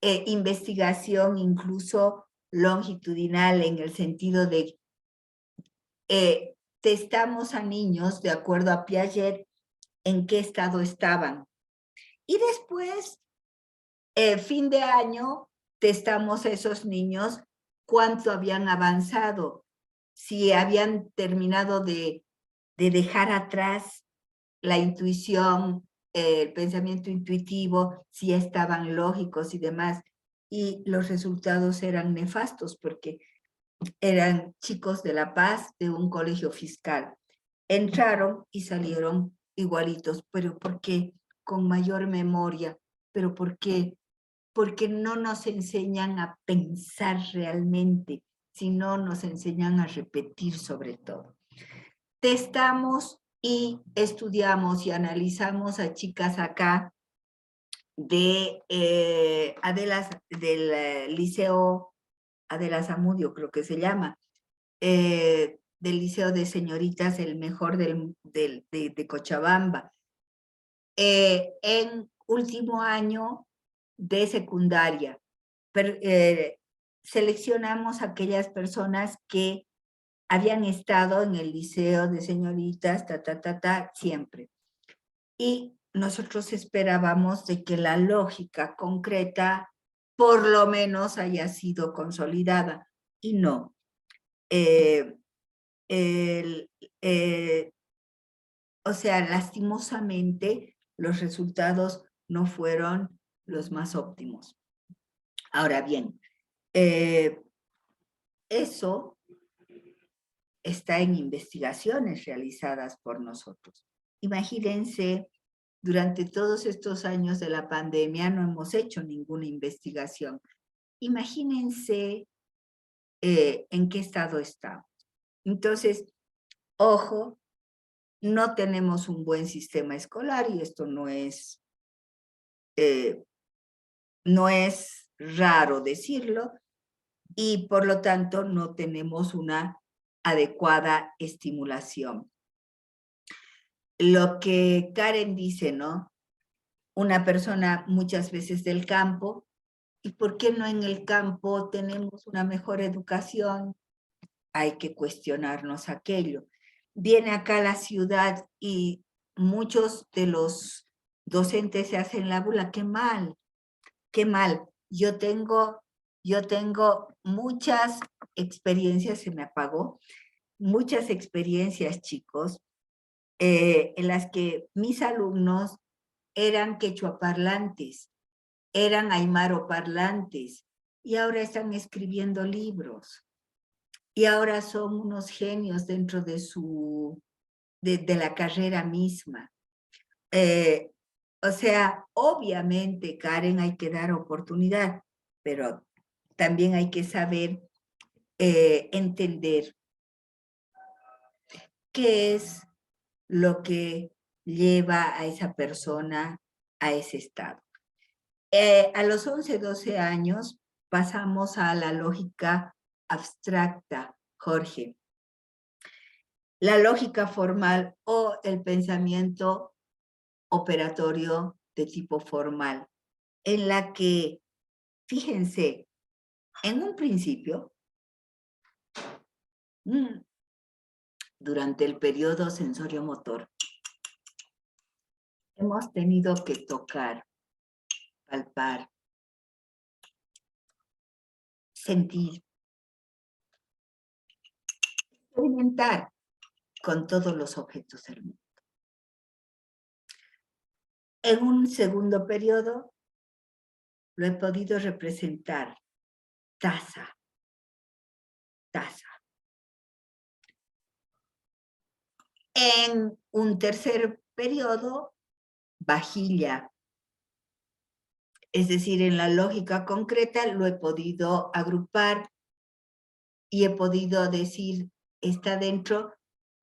Speaker 1: investigación incluso longitudinal en el sentido de testamos a niños de acuerdo a Piaget en qué estado estaban. Y después, fin de año, testamos a esos niños cuánto habían avanzado, si habían terminado de dejar atrás la intuición, el pensamiento intuitivo, si estaban lógicos y demás. Y los resultados eran nefastos porque eran chicos de La Paz, de un colegio fiscal. Entraron y salieron igualitos, pero ¿por qué? Con mayor memoria. ¿Pero por qué? Porque no nos enseñan a pensar realmente, sino nos enseñan a repetir sobre todo. Testamos y estudiamos y analizamos a chicas acá del liceo Adela Zamudio, creo que se llama, del liceo de señoritas, el mejor de Cochabamba. En último año de secundaria, seleccionamos a aquellas personas que habían estado en el liceo de señoritas, siempre. Y nosotros esperábamos de que la lógica concreta por lo menos haya sido consolidada, y no. O sea, lastimosamente, los resultados no fueron los más óptimos. Ahora bien, eso está en investigaciones realizadas por nosotros. Imagínense, durante todos estos años de la pandemia no hemos hecho ninguna investigación. Imagínense en qué estado estamos. Entonces, ojo, no tenemos un buen sistema escolar y esto no es raro decirlo, y por lo tanto no tenemos una adecuada estimulación. Lo que Karen dice, ¿no? Una persona muchas veces del campo, ¿y por qué no en el campo tenemos una mejor educación? Hay que cuestionarnos aquello. Viene acá a la ciudad y muchos de los docentes se hacen la burla. ¡Qué mal! ¡Qué mal! Yo tengo muchas experiencias, se me apagó, muchas experiencias, chicos, en las que mis alumnos eran quechuaparlantes, eran aymaroparlantes, y ahora están escribiendo libros. Y ahora son unos genios dentro de la carrera misma. O sea, obviamente, Karen, hay que dar oportunidad, pero también hay que saber entender qué es lo que lleva a esa persona a ese estado. A los 11, 12 años pasamos a la lógica abstracta, Jorge. La lógica formal o el pensamiento operatorio de tipo formal, en la que, fíjense, en un principio, durante el periodo sensorio-motor, hemos tenido que tocar, palpar, sentir. experimentar con todos los objetos del mundo. En un segundo periodo lo he podido representar taza. En un tercer periodo, vajilla. Es decir, en la lógica concreta lo he podido agrupar y he podido decir, está dentro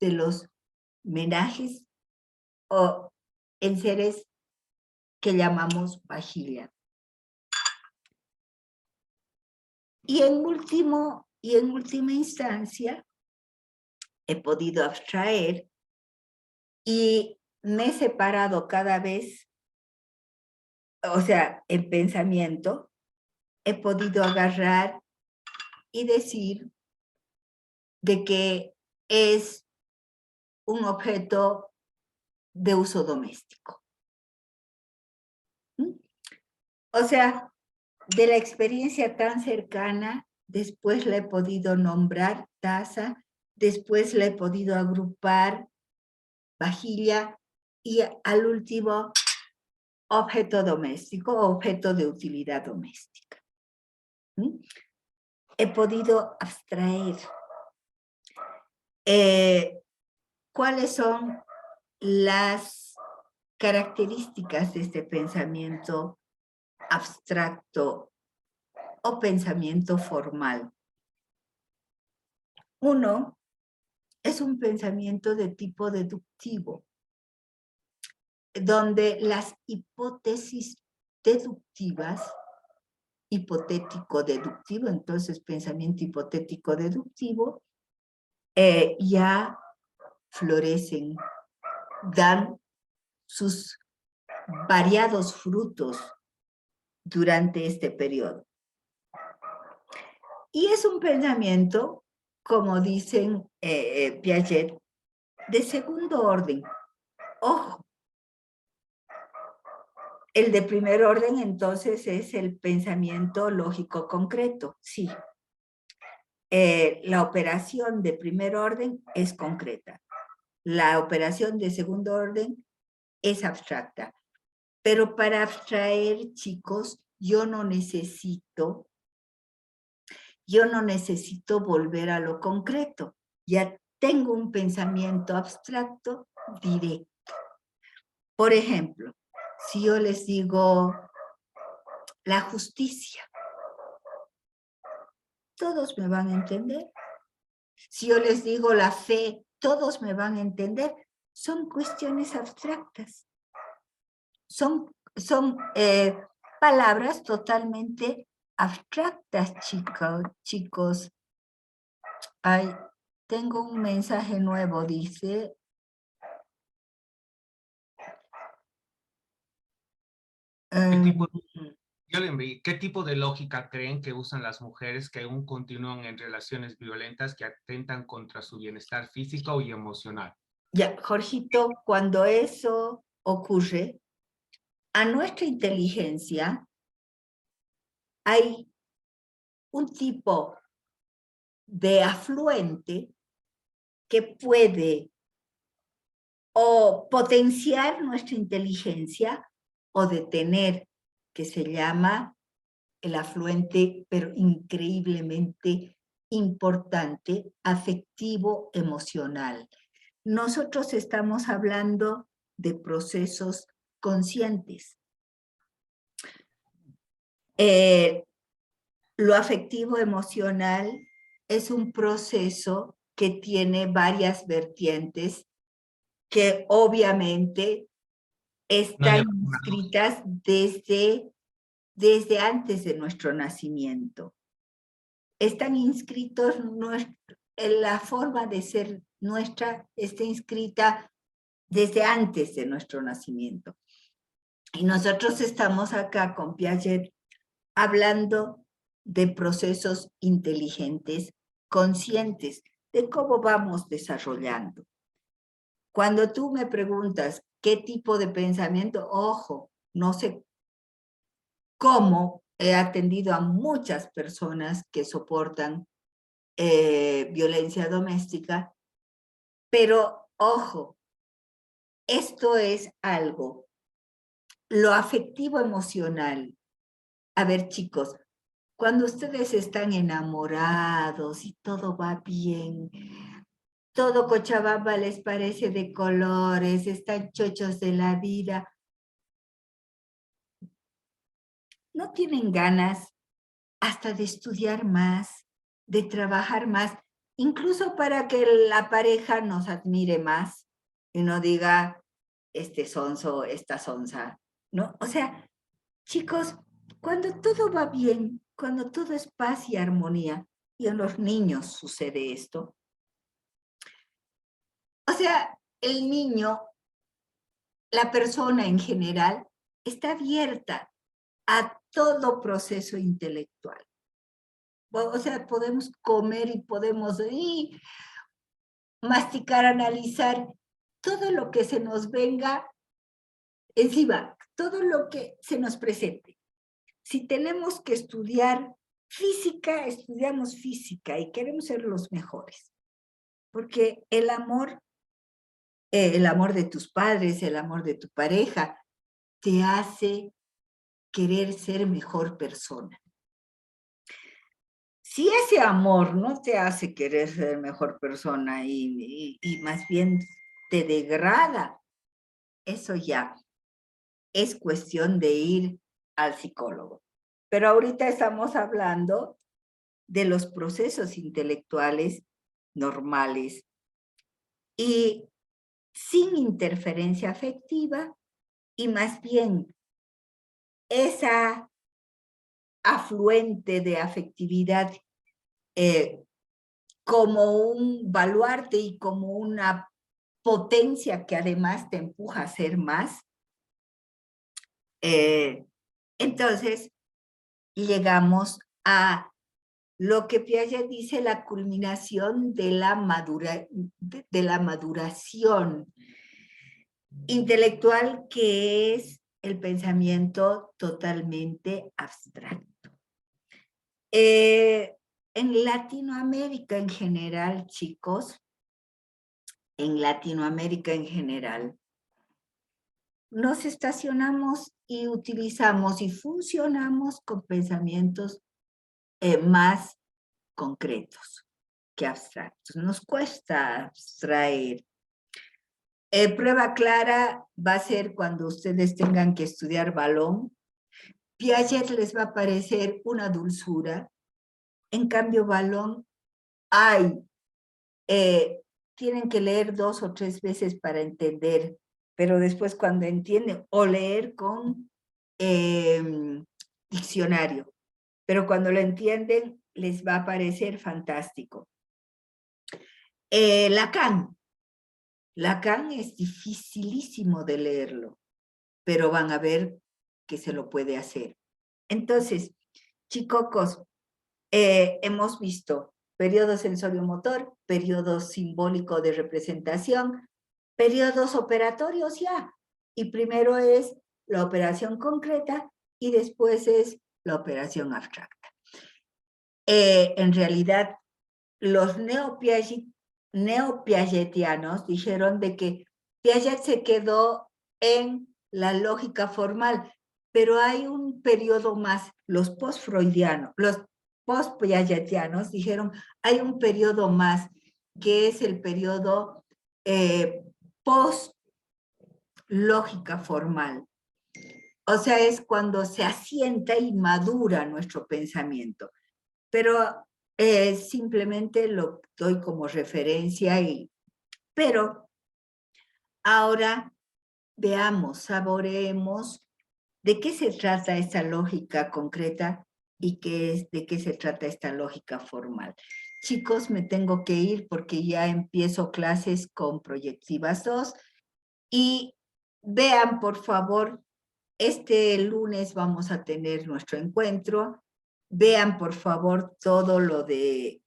Speaker 1: de los menajes o enseres que llamamos vajilla. Y en última instancia, he podido abstraer y me he separado cada vez, o sea, en pensamiento, he podido agarrar y decir de que es un objeto de uso doméstico. O sea, de la experiencia tan cercana, después la he podido nombrar taza, después la he podido agrupar vajilla y al último objeto doméstico, objeto de utilidad doméstica. He podido abstraer. ¿Cuáles son las características de este pensamiento abstracto o pensamiento formal? Uno, es un pensamiento de tipo deductivo, donde las hipótesis deductivas, hipotético-deductivo, entonces pensamiento hipotético-deductivo, ya florecen, dan sus variados frutos durante este periodo. Y es un pensamiento, como dicen Piaget, de segundo orden. Ojo, el de primer orden entonces es el pensamiento lógico concreto, sí. La operación de primer orden es concreta. La operación de segundo orden es abstracta. Pero para abstraer, chicos, yo no necesito volver a lo concreto. Ya tengo un pensamiento abstracto directo. Por ejemplo, si yo les digo la justicia, todos me van a entender. Si yo les digo la fe, todos me van a entender. Son cuestiones abstractas. Son palabras totalmente abstractas, chicos. Ay, tengo un mensaje nuevo, dice.
Speaker 4: Yo le envié, ¿qué tipo de lógica creen que usan las mujeres que aún continúan en relaciones violentas que atentan contra su bienestar físico y emocional?
Speaker 1: Ya, Jorgito, cuando eso ocurre, a nuestra inteligencia hay un tipo de afluente que puede o potenciar nuestra inteligencia o detener, que se llama el afluente, pero increíblemente importante, afectivo emocional. Nosotros estamos hablando de procesos conscientes. Lo afectivo emocional es un proceso que tiene varias vertientes que obviamente están inscritas desde antes de nuestro nacimiento. Están inscritos, en la forma de ser nuestra está inscrita desde antes de nuestro nacimiento. Y nosotros estamos acá con Piaget hablando de procesos inteligentes, conscientes, de cómo vamos desarrollando. Cuando tú me preguntas qué tipo de pensamiento, ojo, no sé cómo he atendido a muchas personas que soportan violencia doméstica, pero ojo, esto es algo, lo afectivo emocional. A ver, chicos, cuando ustedes están enamorados y todo va bien, todo Cochabamba les parece de colores, están chochos de la vida, no tienen ganas hasta de estudiar más, de trabajar más, incluso para que la pareja nos admire más y no diga, este sonso, esta sonsa, ¿no? O sea, chicos, cuando todo va bien, cuando todo es paz y armonía, y en los niños sucede esto, o sea, el niño, la persona en general, está abierta a todo proceso intelectual. O sea, podemos comer y podemos masticar, analizar todo lo que se nos venga encima, todo lo que se nos presente. Si tenemos que estudiar física, estudiamos física y queremos ser los mejores. Porque el amor de tus padres, el amor de tu pareja, te hace querer ser mejor persona. Si ese amor no te hace querer ser mejor persona y más bien te degrada, eso ya es cuestión de ir al psicólogo. Pero ahorita estamos hablando de los procesos intelectuales normales y sin interferencia afectiva y más bien esa afluente de afectividad como un baluarte y como una potencia que además te empuja a ser más. Entonces, llegamos a lo que Piaget dice la culminación de la maduración intelectual, que es el pensamiento totalmente abstracto. En Latinoamérica en general, chicos, en Latinoamérica en general, nos estacionamos y utilizamos y funcionamos con pensamientos más concretos que abstractos. Nos cuesta abstraer. Prueba clara va a ser cuando ustedes tengan que estudiar Vallon. Piaget les va a parecer una dulzura. En cambio, Vallon, tienen que leer 2 o 3 veces para entender, pero después cuando entienden, o leer con diccionario, pero cuando lo entienden, les va a parecer fantástico. Lacan es dificilísimo de leerlo, pero van a ver que se lo puede hacer. Entonces, chicocos, hemos visto periodo sensorio-motor, periodo simbólico de representación, periodos operatorios ya. Y primero es la operación concreta y después es la operación abstracta. En realidad, los neopiagetianos dijeron de que Piaget se quedó en la lógica formal, pero hay un periodo más, los post-freudianos, los post-piagetianos dijeron, hay un periodo más, que es el periodo post-lógica formal. O sea, es cuando se asienta y madura nuestro pensamiento. Pero simplemente lo doy como referencia, pero ahora veamos, saboreemos de qué se trata esta lógica concreta y de qué se trata esta lógica formal. Chicos, me tengo que ir porque ya empiezo clases con Proyectivas 2 y vean, por favor, este lunes vamos a tener nuestro encuentro. Vean, por favor, todo lo de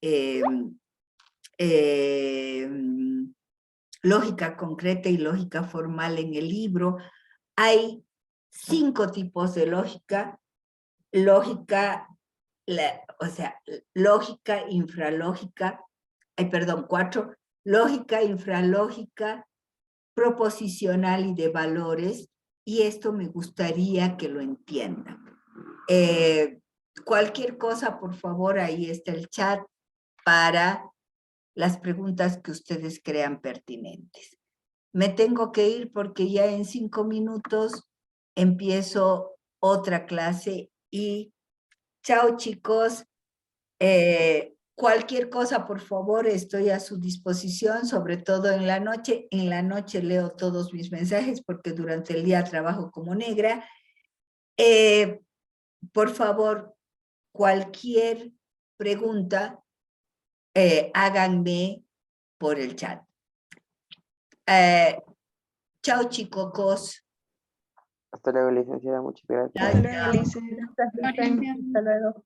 Speaker 1: lógica concreta y lógica formal en el libro. Hay 5 tipos de lógica. Lógica o sea, lógica, infralógica, perdón, 4, lógica, infralógica, proposicional y de valores, y esto me gustaría que lo entiendan. Cualquier cosa, por favor, ahí está el chat para las preguntas que ustedes crean pertinentes. Me tengo que ir porque ya en 5 minutos empiezo otra clase y chao, chicos. Cualquier cosa, por favor, estoy a su disposición, sobre todo en la noche. En la noche leo todos mis mensajes porque durante el día trabajo como negra. Por favor, cualquier pregunta, háganme por el chat. Chao, chicos.
Speaker 9: Hasta luego, licenciada. Muchas gracias.
Speaker 5: Hasta luego, Lice.
Speaker 6: Gracias.
Speaker 2: Hasta luego.